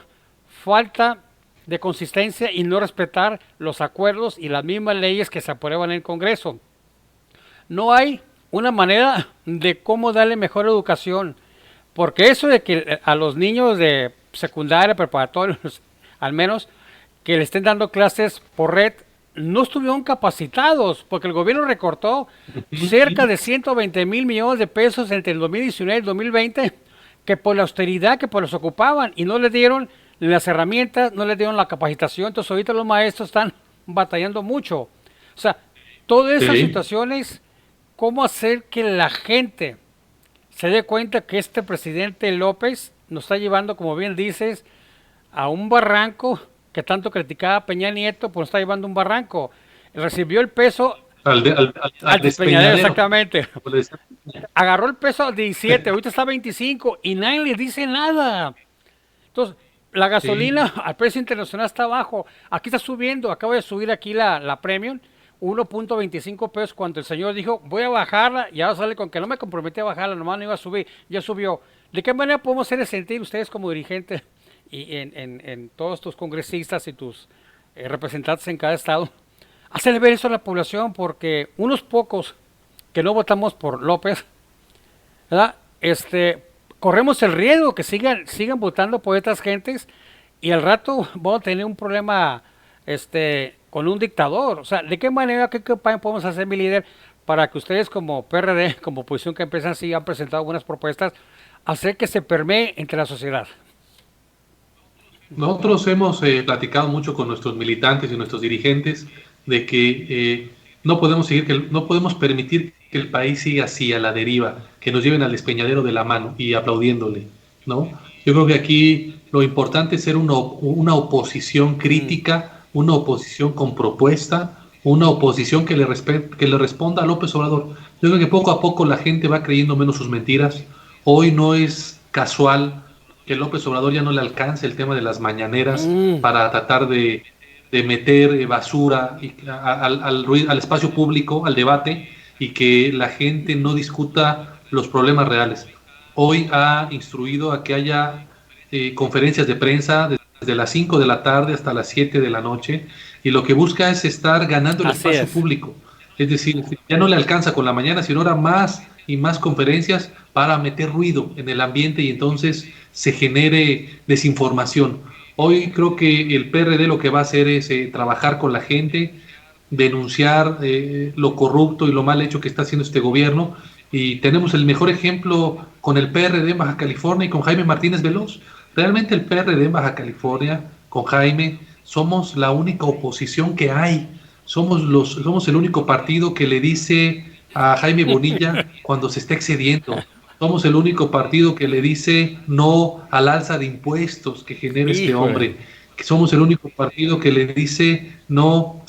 falta de consistencia y no respetar los acuerdos y las mismas leyes que se aprueban en el Congreso. No hay una manera de cómo darle mejor educación, porque eso de que a los niños de secundaria, preparatoria, al menos, que le estén dando clases por red, no estuvieron capacitados, porque el gobierno recortó cerca Ujú. de 120.000 millones de pesos entre el 2019 y el 2020, que por la austeridad que pues los ocupaban, y no les dieron las herramientas, no les dieron la capacitación, entonces ahorita los maestros están batallando mucho. O sea, todas esas Sí. situaciones, cómo hacer que la gente se dé cuenta que este presidente López nos está llevando, como bien dices, a un barranco que tanto criticaba a Peña Nieto, pues nos está llevando a un barranco. Recibió el peso Al al despeñadero, despeñadero. exactamente. Como le decía. Agarró el peso a 17, ahorita está a 25 y nadie le dice nada. Entonces, la Sí. gasolina al precio internacional está bajo. Aquí está subiendo, acabo de subir aquí la Premium, 1.25 pesos cuando el señor dijo, voy a bajarla, y ahora sale con que no me comprometí a bajarla, nomás no iba a subir, ya subió. ¿De qué manera podemos hacer sentir ustedes como dirigentes y en todos tus congresistas y tus representantes en cada estado, hacerle ver eso a la población? Porque unos pocos que no votamos por López, ¿verdad? Corremos el riesgo que sigan votando por estas gentes y al rato vamos a tener un problema con un dictador. O sea, ¿de qué manera, qué campaña podemos hacer, mi líder, para que ustedes como PRD, como oposición que empiezan así, han presentado buenas propuestas, hacer que se permee entre la sociedad? Nosotros hemos platicado mucho con nuestros militantes y nuestros dirigentes de que no podemos seguir, que no podemos permitir que el país siga así a la deriva, que nos lleven al despeñadero de la mano y aplaudiéndole, ¿no? Yo creo que aquí lo importante es ser una oposición Mm, crítica, una oposición con propuesta, una oposición que le responda a López Obrador. Yo creo que poco a poco la gente va creyendo menos sus mentiras. Hoy no es casual que López Obrador ya no le alcance el tema de las mañaneras mm. para tratar de meter basura al espacio público, al debate, y que la gente no discuta los problemas reales. Hoy ha instruido a que haya conferencias de prensa desde las 5 de la tarde hasta las 7 de la noche, y lo que busca es estar ganando el Así espacio es. público. Es decir, ya no le alcanza con la mañana, sino ahora más y más conferencias para meter ruido en el ambiente y entonces se genere desinformación. Hoy creo que el PRD lo que va a hacer es trabajar con la gente, denunciar lo corrupto y lo mal hecho que está haciendo este gobierno. Y tenemos el mejor ejemplo con el PRD en Baja California y con Jaime Martínez Veloz. Realmente el PRD en Baja California, con Jaime, somos la única oposición que hay. Somos el único partido que le dice a Jaime Bonilla cuando se está excediendo. Somos el único partido que le dice no al alza de impuestos que genera este Híjole. hombre. Que somos el único partido que le dice no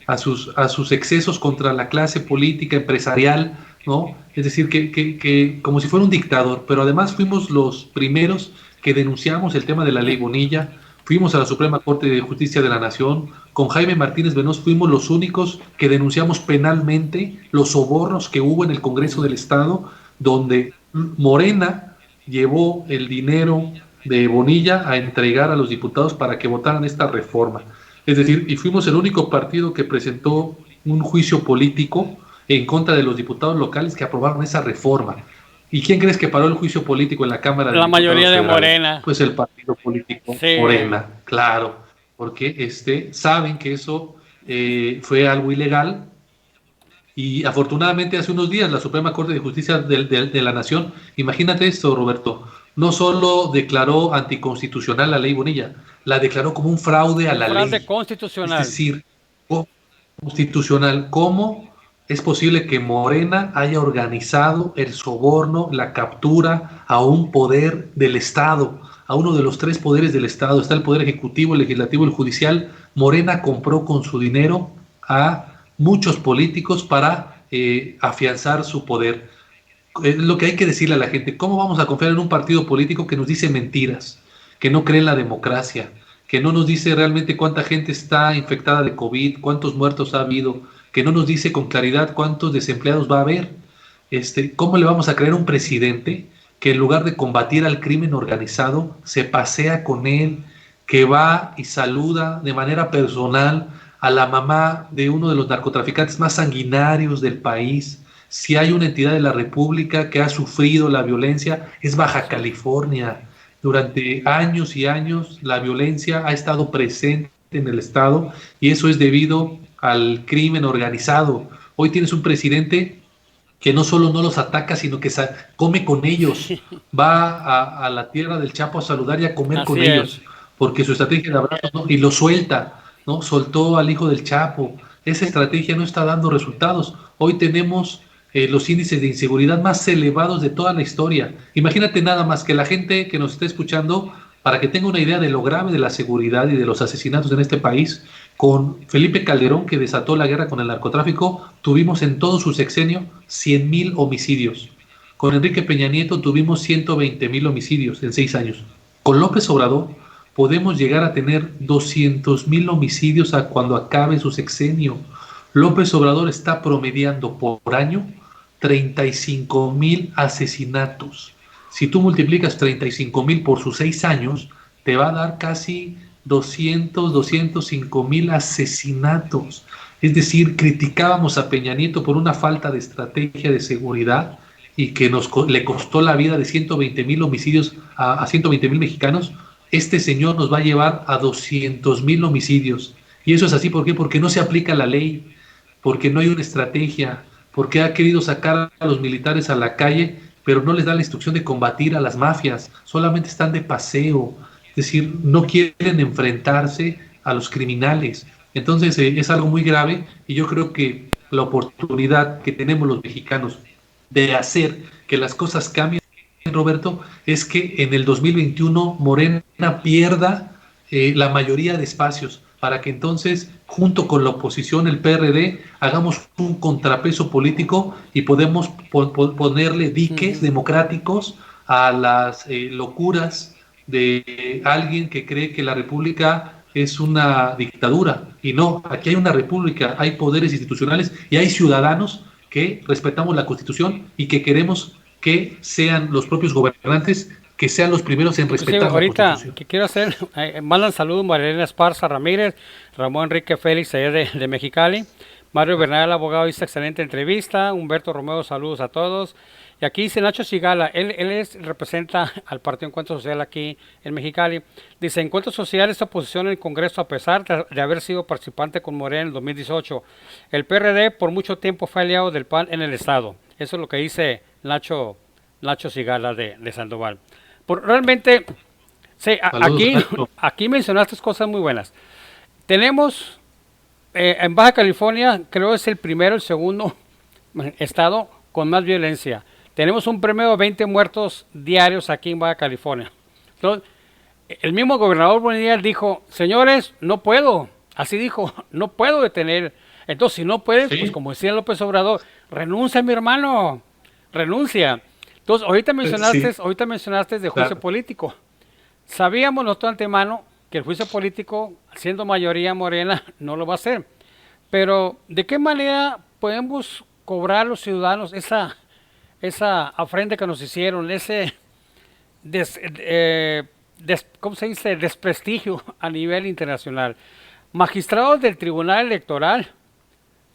a sus excesos contra la clase política, empresarial, ¿no? Es decir, que como si fuera un dictador, pero además fuimos los primeros que denunciamos el tema de la ley Bonilla, fuimos a la Suprema Corte de Justicia de la Nación, con Jaime Martínez Venós fuimos los únicos que denunciamos penalmente los sobornos que hubo en el Congreso del Estado, donde Morena llevó el dinero de Bonilla a entregar a los diputados para que votaran esta reforma. Es decir, y fuimos el único partido que presentó un juicio político en contra de los diputados locales que aprobaron esa reforma. ¿Y quién crees que paró el juicio político en la Cámara de La mayoría Diputados de Federales? Morena. Pues el partido político Sí. Morena, claro, porque saben que eso fue algo ilegal y afortunadamente hace unos días la Suprema Corte de Justicia de la Nación, imagínate esto, Roberto, no solo declaró anticonstitucional la ley Bonilla, la declaró como un fraude a Un la fraude ley. Es constitucional. decir, constitucional. ¿Cómo es posible que Morena haya organizado el soborno, la captura a un poder del Estado, a uno de los tres poderes del Estado? Está el poder ejecutivo, el legislativo, el judicial. Morena compró con su dinero a muchos políticos para afianzar su poder. Es lo que hay que decirle a la gente. ¿Cómo vamos a confiar en un partido político que nos dice mentiras, que no cree en la democracia, que no nos dice realmente cuánta gente está infectada de COVID, cuántos muertos ha habido, que no nos dice con claridad cuántos desempleados va a haber? ¿Cómo le vamos a creer a un presidente que en lugar de combatir al crimen organizado, se pasea con él, que va y saluda de manera personal a la mamá de uno de los narcotraficantes más sanguinarios del país? Si hay una entidad de la República que ha sufrido la violencia, es Baja California. Durante años y años la violencia ha estado presente en el Estado y eso es debido al crimen organizado. Hoy tienes un presidente que no solo no los ataca, sino que come con ellos, va a la tierra del Chapo a saludar y a comer con Así es. ellos, porque su estrategia de abrazo, ¿no? Y lo suelta, ¿no? Soltó al hijo del Chapo. Esa estrategia no está dando resultados. Hoy tenemos los índices de inseguridad más elevados de toda la historia. Imagínate nada más que la gente que nos está escuchando, para que tenga una idea de lo grave de la seguridad y de los asesinatos en este país, con Felipe Calderón, que desató la guerra con el narcotráfico, tuvimos en todo su sexenio 100,000 homicidios. Con Enrique Peña Nieto tuvimos 120,000 homicidios en 6 años. Con López Obrador podemos llegar a tener 200,000 homicidios a cuando acabe su sexenio. López Obrador está promediando por año 35,000 asesinatos. Si tú multiplicas 35,000 por sus 6 años, te va a dar casi 205,000 asesinatos. Es decir, criticábamos a Peña Nieto por una falta de estrategia de seguridad y que le costó la vida de 120,000 homicidios a 120,000 mexicanos. Este señor nos va a llevar a 200,000 homicidios. Y eso es así, ¿por qué? Porque no se aplica la ley, porque no hay una estrategia, porque ha querido sacar a los militares a la calle, pero no les da la instrucción de combatir a las mafias, solamente están de paseo, es decir, no quieren enfrentarse a los criminales. Entonces es algo muy grave y yo creo que la oportunidad que tenemos los mexicanos de hacer que las cosas cambien, Roberto, es que en el 2021 Morena pierda la mayoría de espacios para que entonces, junto con la oposición, el PRD, hagamos un contrapeso político y podemos ponerle diques democráticos a las locuras de alguien que cree que la República es una dictadura. Y no, aquí hay una república, hay poderes institucionales y hay ciudadanos que respetamos la Constitución y que queremos que sean los propios gobernantes que sean los primeros en Inclusive respetar la ahorita Constitución. que quiero hacer, mandan saludos Marilena Esparza Ramírez, Ramón Enrique Félix allá de Mexicali, Mario Bernal, abogado, dice excelente entrevista, Humberto Romeo, saludos a todos. Y aquí dice Nacho Sigala, representa al Partido Encuentro Social aquí en Mexicali. Dice, Encuentro Social esta oposición en el Congreso a pesar de haber sido participante con Morena en el 2018. El PRD por mucho tiempo fue aliado del PAN en el Estado. Eso es lo que dice Nacho Sigala de Sandoval. Realmente, sí, Saludos, Nacho. aquí mencionaste cosas muy buenas. Tenemos en Baja California, creo es el primero, el segundo estado con más violencia. tenemos un promedio de 20 muertos diarios aquí en Baja California. Entonces, el mismo gobernador Bonilla dijo, señores, no puedo, así dijo, no puedo detener. Entonces, si no puedes, Sí, pues como decía López Obrador, renuncia, mi hermano, renuncia. Entonces, sí, ahorita mencionaste de juicio claro. político. Sabíamos nosotros de antemano que el juicio político, siendo mayoría morena, no lo va a hacer. Pero, ¿de qué manera podemos cobrar a los ciudadanos esa afrenta que nos hicieron, ese ¿cómo se dice? Desprestigio a nivel internacional? Magistrados del Tribunal Electoral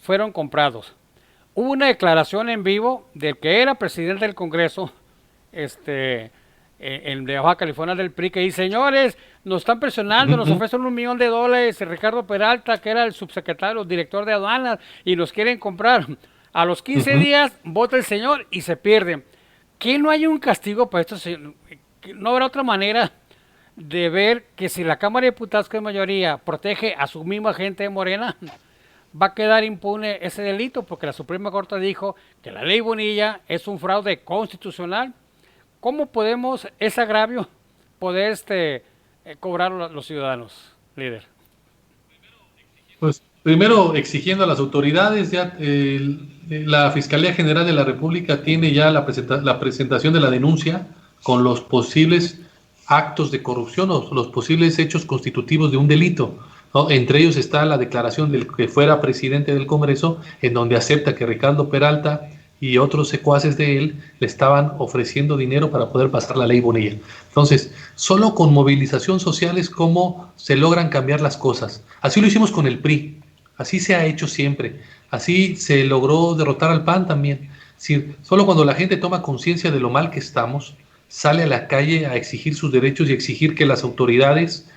fueron comprados. Hubo una declaración en vivo del que era presidente del Congreso, en de Baja California del PRI, que dice, señores, nos están presionando, nos Ujú, ofrecen $1 million, Ricardo Peralta, que era el subsecretario, director de aduanas, y nos quieren comprar. A los 15 ujú. días vota el señor y se pierde. ¿Que no hay un castigo para esto? ¿No habrá otra manera de ver que si la Cámara de Diputados, que es mayoría, protege a su misma gente de Morena, va a quedar impune ese delito? Porque la Suprema Corte dijo que la ley Bonilla es un fraude constitucional. ¿Cómo podemos ese agravio poder cobrar a los ciudadanos, líder? Pues primero exigiendo a las autoridades, ya la Fiscalía General de la República tiene ya la presentación de la denuncia con los posibles actos de corrupción o los posibles hechos constitutivos de un delito, ¿no? Entre ellos está la declaración del que fuera presidente del Congreso, en donde acepta que Ricardo Peralta y otros secuaces de él le estaban ofreciendo dinero para poder pasar la ley Bonilla. Entonces, solo con movilización social es como se logran cambiar las cosas. Así lo hicimos con el PRI, así se ha hecho siempre, así se logró derrotar al PAN también. Es decir, solo cuando la gente toma conciencia de lo mal que estamos, sale a la calle a exigir sus derechos y exigir que las autoridades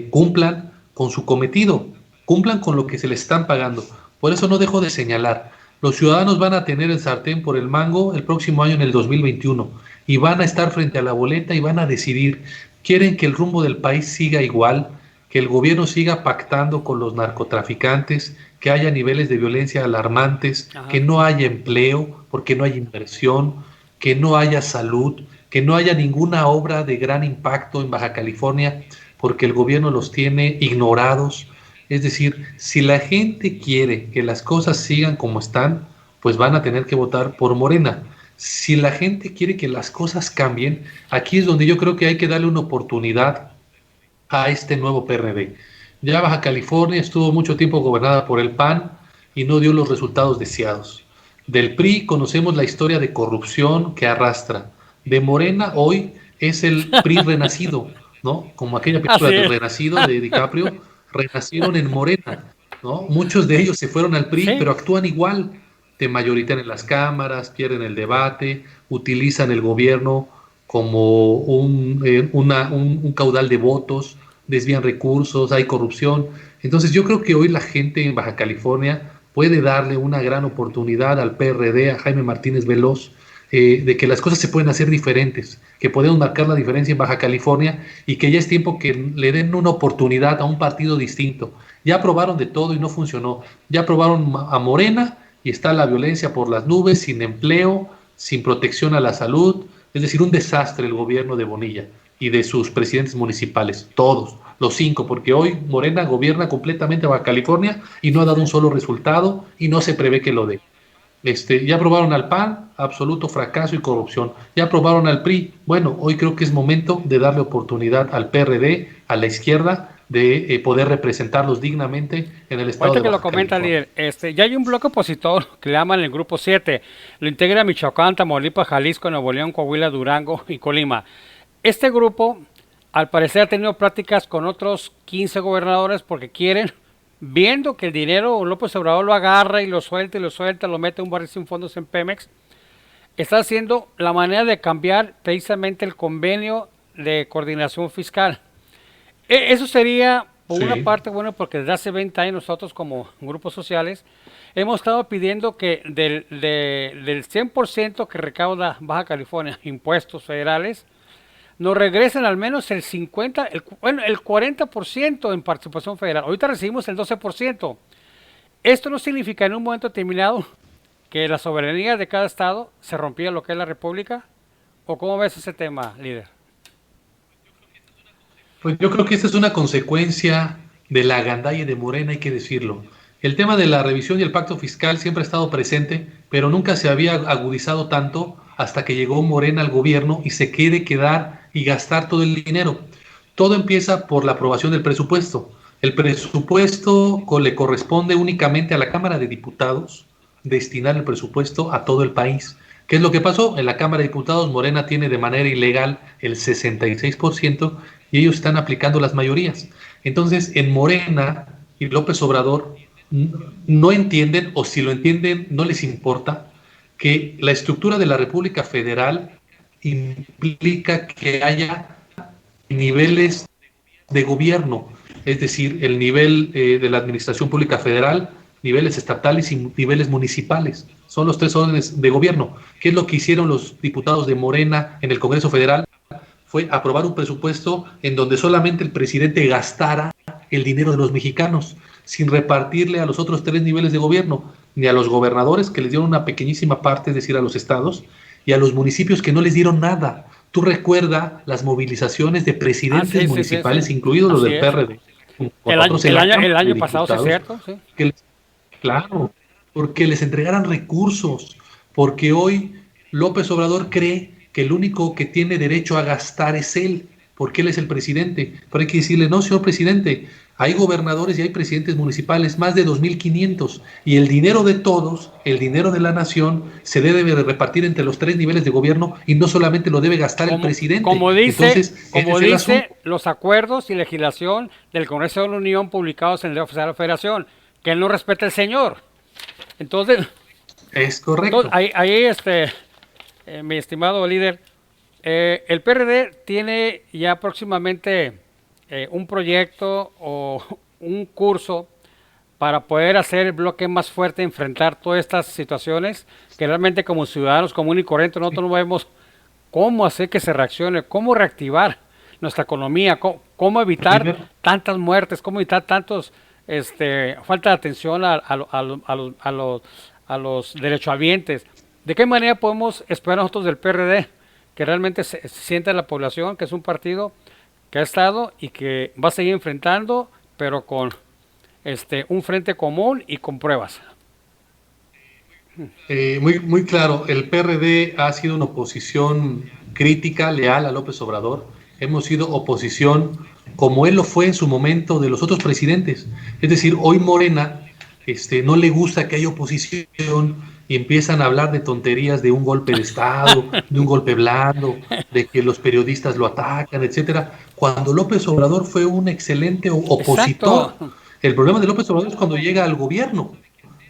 cumplan con su cometido, cumplan con lo que se les están pagando. Por eso no dejo de señalar, los ciudadanos van a tener el sartén por el mango el próximo año en el 2021 y van a estar frente a la boleta y van a decidir, ¿quieren que el rumbo del país siga igual? Que el gobierno siga pactando con los narcotraficantes, que haya niveles de violencia alarmantes, que Ajá. no haya empleo porque no hay inversión, que no haya salud, que no haya ninguna obra de gran impacto en Baja California porque el gobierno los tiene ignorados. Es decir, si la gente quiere que las cosas sigan como están, pues van a tener que votar por Morena. Si la gente quiere que las cosas cambien, aquí es donde yo creo que hay que darle una oportunidad a este nuevo PRD. Ya Baja California estuvo mucho tiempo gobernada por el PAN y no dio los resultados deseados. Del PRI conocemos la historia de corrupción que arrastra. De Morena hoy es el PRI renacido, ¿no? Como aquella película Así del es. Renacido de DiCaprio, renacieron en Morena, ¿no? Muchos de ellos se fueron al PRI, Sí, pero actúan igual. Te mayoritean en las cámaras, pierden el debate, utilizan el gobierno como un caudal de votos, desvían recursos, hay corrupción. Entonces yo creo que hoy la gente en Baja California puede darle una gran oportunidad al PRD, a Jaime Martínez Veloz, de que las cosas se pueden hacer diferentes, que podemos marcar la diferencia en Baja California y que ya es tiempo que le den una oportunidad a un partido distinto. Ya probaron de todo y no funcionó. Ya probaron a Morena y está la violencia por las nubes, sin empleo, sin protección a la salud, es decir, un desastre el gobierno de Bonilla y de sus presidentes municipales, todos, los 5, porque hoy Morena gobierna completamente Baja California y no ha dado un solo resultado y no se prevé que lo dé. Ya aprobaron al PAN, absoluto fracaso y corrupción. Ya aprobaron al PRI. Bueno, hoy creo que es momento de darle oportunidad al PRD, a la izquierda, de poder representarlos dignamente en el estado ahorita de que lo Baja comenta, California. líder, ya hay un bloque opositor que le llaman el Grupo 7. Lo integra Michoacán, Tamaulipas, Jalisco, Nuevo León, Coahuila, Durango y Colima. Este grupo, al parecer, ha tenido prácticas con otros 15 gobernadores porque quieren, viendo que el dinero López Obrador lo agarra y lo suelta, lo mete en un barril sin fondos en Pemex, está haciendo la manera de cambiar precisamente el convenio de coordinación fiscal. Eso sería, por una Sí, parte, bueno, porque desde hace 20 años nosotros como grupos sociales hemos estado pidiendo que del 100% que recauda Baja California, impuestos federales, nos regresen al menos el 50, bueno, el 40% en participación federal. Ahorita recibimos el 12%. Esto no significa en un momento determinado que la soberanía de cada estado se rompía lo que es la república? ¿O cómo ves ese tema, líder? Pues yo creo que esta es una consecuencia de la agandalle de Morena, hay que decirlo. El tema de la revisión y el pacto fiscal siempre ha estado presente, pero nunca se había agudizado tanto hasta que llegó Morena al gobierno y se quiere quedar y gastar todo el dinero. Todo empieza por la aprobación del presupuesto. El presupuesto le corresponde únicamente a la Cámara de Diputados destinar el presupuesto a todo el país. ¿Qué es lo que pasó? En la Cámara de Diputados Morena tiene de manera ilegal el 66% y ellos están aplicando las mayorías. Entonces, en Morena y López Obrador no entienden, o si lo entienden, no les importa, que la estructura de la República Federal implica que haya niveles de gobierno, es decir, el nivel de la Administración Pública Federal, niveles estatales y niveles municipales. Son los tres órdenes de gobierno. ¿Qué es lo que hicieron los diputados de Morena en el Congreso Federal? Fue aprobar un presupuesto en donde solamente el presidente gastara el dinero de los mexicanos, sin repartirle a los otros tres niveles de gobierno, ni a los gobernadores, que les dieron una pequeñísima parte, es decir, a los estados, y a los municipios, que no les dieron nada. Tú recuerda las movilizaciones de presidentes municipales, incluidos los Así del es. PRD, El año pasado, sí es cierto, sí. Claro, porque les entregaran recursos, porque hoy López Obrador cree que el único que tiene derecho a gastar es él, porque él es el presidente. Pero hay que decirle, no, señor presidente, hay gobernadores y hay presidentes municipales, más de 2.500, y el dinero de todos, el dinero de la nación, se debe repartir entre los tres niveles de gobierno y no solamente lo debe gastar el presidente. Como dice, Entonces, los acuerdos y legislación del Congreso de la Unión publicados en el Oficial de la Federación, que él no respeta el señor. Entonces, es correcto. Ahí mi estimado líder, el PRD tiene ya próximamente un proyecto o un curso para poder hacer el bloque más fuerte, enfrentar todas estas situaciones que realmente como ciudadanos comunes y corrientes nosotros no vemos cómo hacer que se reaccione, cómo reactivar nuestra economía, cómo evitar tantas muertes, cómo evitar tantos falta de atención a los derechohabientes. ¿De qué manera podemos esperar nosotros del PRD que realmente se sienta en la población que es un partido que ha estado y que va a seguir enfrentando, pero con un frente común y con pruebas? Muy claro, el PRD ha sido una oposición crítica, leal a López Obrador. Hemos sido oposición como él lo fue en su momento de los otros presidentes. Es decir, hoy Morena no le gusta que haya oposición y empiezan a hablar de tonterías de un golpe de Estado, de un golpe blando, de que los periodistas lo atacan, etcétera, cuando López Obrador fue un excelente opositor. Exacto. El problema de López Obrador es cuando llega al gobierno,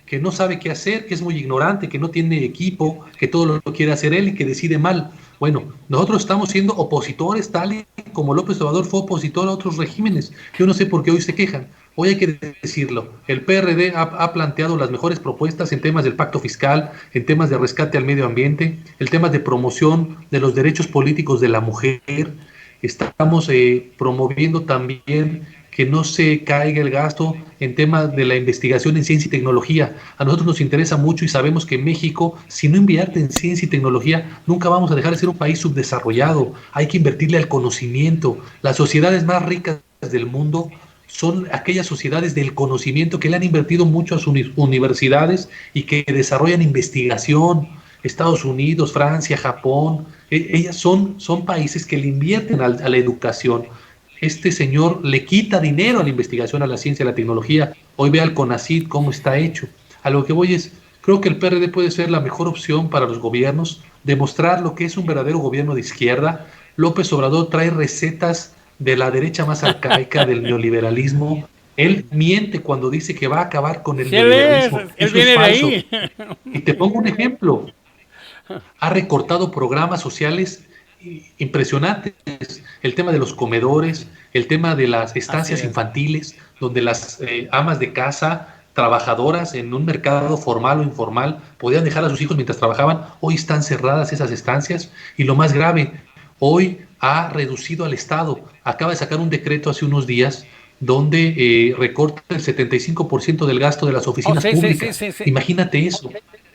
que no sabe qué hacer, que es muy ignorante, que no tiene equipo, que todo lo quiere hacer él y que decide mal. Bueno, nosotros estamos siendo opositores tal y como López Obrador fue opositor a otros regímenes. Yo no sé por qué hoy se quejan. Hoy hay que decirlo, el PRD ha planteado las mejores propuestas en temas del pacto fiscal, en temas de rescate al medio ambiente, el tema de promoción de los derechos políticos de la mujer. Estamos promoviendo también que no se caiga el gasto en temas de la investigación en ciencia y tecnología. A nosotros nos interesa mucho y sabemos que México, si no invierte en ciencia y tecnología, nunca vamos a dejar de ser un país subdesarrollado. Hay que invertirle al conocimiento. Las sociedades más ricas del mundo son aquellas sociedades del conocimiento que le han invertido mucho a sus universidades y que desarrollan investigación. Estados Unidos, Francia, Japón, ellas son países que le invierten a la educación. Este señor le quita dinero a la investigación, a la ciencia, a la tecnología. Hoy ve al CONACYT cómo está hecho. A lo que voy es, creo que el PRD puede ser la mejor opción para los gobiernos, demostrar lo que es un verdadero gobierno de izquierda. López Obrador trae recetas de la derecha más arcaica del neoliberalismo. Él miente cuando dice que va a acabar con el neoliberalismo. Eso es falso. Y te pongo un ejemplo. Ha recortado programas sociales impresionantes, el tema de los comedores, el tema de las estancias infantiles, donde las amas de casa, trabajadoras en un mercado formal o informal, podían dejar a sus hijos mientras trabajaban. Hoy están cerradas esas estancias y lo más grave, hoy ha reducido al Estado. Acaba de sacar un decreto hace unos días donde recorta el 75% del gasto de las oficinas públicas. Imagínate eso.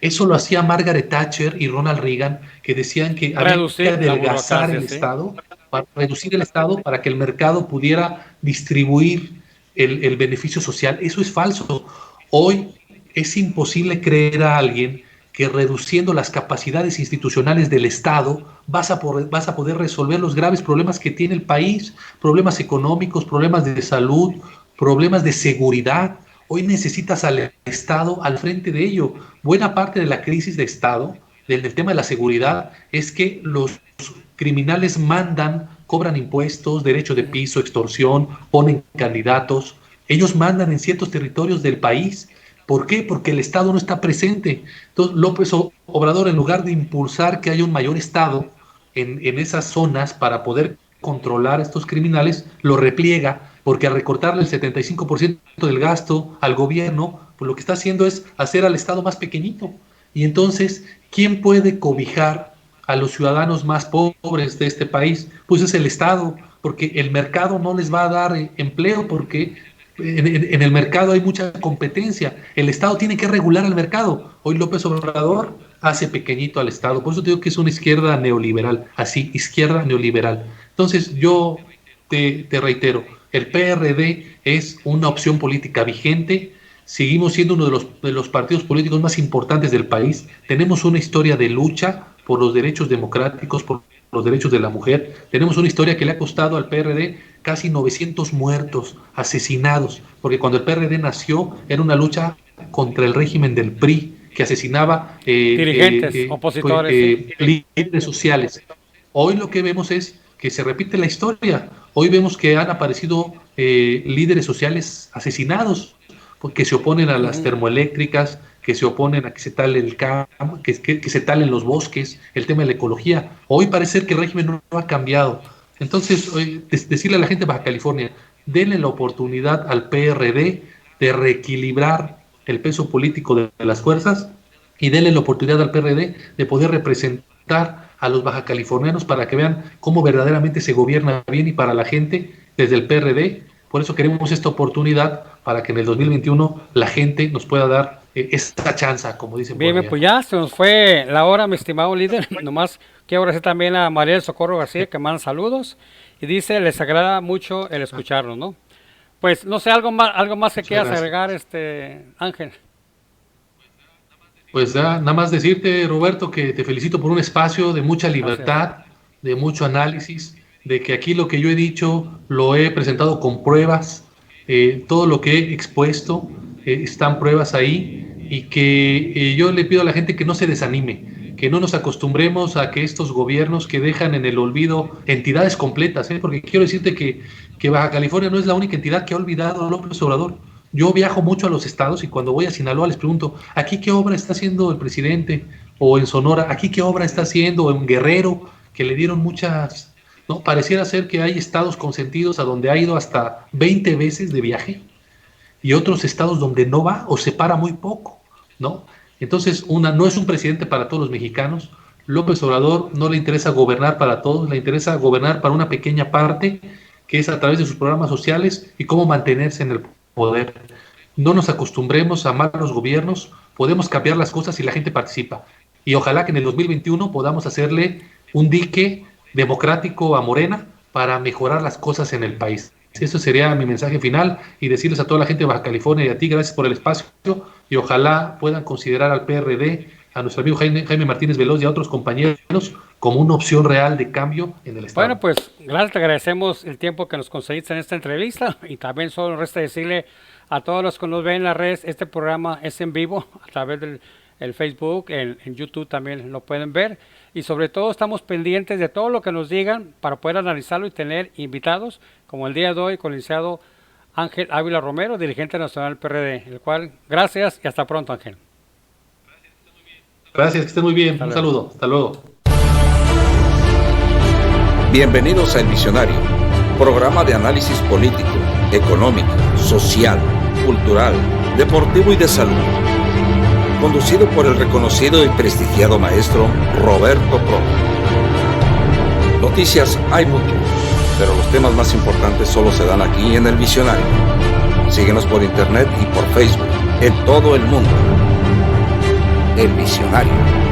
Eso lo hacía Margaret Thatcher y Ronald Reagan, que decían que había que adelgazar el Estado, para reducir el Estado para que el mercado pudiera distribuir el beneficio social. Eso es falso. Hoy es imposible creer a alguien que reduciendo las capacidades institucionales del Estado vas a poder resolver los graves problemas que tiene el país, problemas económicos, problemas de salud, problemas de seguridad. Hoy necesitas al Estado al frente de ello. Buena parte de la crisis de Estado, del tema de la seguridad, es que los criminales mandan, cobran impuestos, derecho de piso, extorsión, ponen candidatos. Ellos mandan en ciertos territorios del país. ¿Por qué? Porque el Estado no está presente. Entonces, López Obrador, en lugar de impulsar que haya un mayor Estado en esas zonas para poder controlar a estos criminales, lo repliega, porque al recortarle el 75% del gasto al gobierno, pues lo que está haciendo es hacer al Estado más pequeñito. Y entonces, ¿quién puede cobijar a los ciudadanos más pobres de este país? Pues es el Estado, porque el mercado no les va a dar empleo, porque en el mercado hay mucha competencia. El Estado tiene que regular al mercado. Hoy López Obrador hace pequeñito al Estado. Por eso te digo que es una izquierda neoliberal, así, izquierda neoliberal. Entonces yo te reitero, el PRD es una opción política vigente. Seguimos siendo uno de los partidos políticos más importantes del país. Tenemos una historia de lucha por los derechos democráticos, por los derechos de la mujer. Tenemos una historia que le ha costado al PRD casi 900 muertos, asesinados, porque cuando el PRD nació era una lucha contra el régimen del PRI, que asesinaba dirigentes, opositores, líderes sociales. Hoy lo que vemos es que se repite la historia. Hoy vemos que han aparecido líderes sociales asesinados, porque se oponen a las termoeléctricas, que se oponen a que se tale el campo, que se talen los bosques, el tema de la ecología. Hoy parece que el régimen no ha cambiado. Entonces, decirle a la gente de Baja California, denle la oportunidad al PRD de reequilibrar el peso político de las fuerzas y denle la oportunidad al PRD de poder representar a los bajacalifornianos para que vean cómo verdaderamente se gobierna bien y para la gente desde el PRD. Por eso queremos esta oportunidad para que en el 2021 la gente nos pueda dar esta chance, como dicen. Bien, pues ya se nos fue la hora, mi estimado líder. Nomás quiero agradecer también a María del Socorro García, que manda saludos y dice, les agrada mucho el escucharnos, ¿no? Pues no sé, algo más que quieras agregar, Ángel. Pues ya, nada más decirte, Roberto, que te felicito por un espacio de mucha libertad, de mucho análisis, de que aquí lo que yo he dicho lo he presentado con pruebas, todo lo que he expuesto están pruebas ahí, y que yo le pido a la gente que no se desanime, que no nos acostumbremos a que estos gobiernos que dejan en el olvido entidades completas, porque quiero decirte que Baja California no es la única entidad que ha olvidado a López Obrador. Yo viajo mucho a los estados y cuando voy a Sinaloa les pregunto, ¿aquí qué obra está haciendo el presidente? O en Sonora, ¿aquí qué obra está haciendo? O en Guerrero, que le dieron muchas... ¿no? Pareciera ser que hay estados consentidos a donde ha ido hasta 20 veces de viaje y otros estados donde no va o se para muy poco, ¿no? Entonces, no es un presidente para todos los mexicanos. López Obrador no le interesa gobernar para todos, le interesa gobernar para una pequeña parte, que es a través de sus programas sociales y cómo mantenerse en el poder. No nos acostumbremos a malos gobiernos, podemos cambiar las cosas si la gente participa. Y ojalá que en el 2021 podamos hacerle un dique democrático a Morena para mejorar las cosas en el país. Eso sería mi mensaje final, y decirles a toda la gente de Baja California y a ti, gracias por el espacio, y ojalá puedan considerar al PRD, a nuestro amigo Jaime Martínez Veloz y a otros compañeros como una opción real de cambio en el Estado. Bueno, pues gracias, te agradecemos el tiempo que nos concediste en esta entrevista, y también solo resta decirle a todos los que nos ven en las redes, este programa es en vivo a través del Facebook, en YouTube también lo pueden ver, y sobre todo estamos pendientes de todo lo que nos digan para poder analizarlo y tener invitados, como el día de hoy con el licenciado Ángel Ávila Romero, dirigente nacional del PRD, el cual, gracias y hasta pronto, Ángel. Gracias, que estén muy bien. Un saludo. Hasta luego. Bienvenidos a El Visionario, programa de análisis político, económico, social, cultural, deportivo y de salud. Conducido por el reconocido y prestigiado maestro Roberto Pro. Noticias hay muchas, pero los temas más importantes solo se dan aquí en El Visionario. Síguenos por internet y por Facebook, en todo el mundo. El Visionario.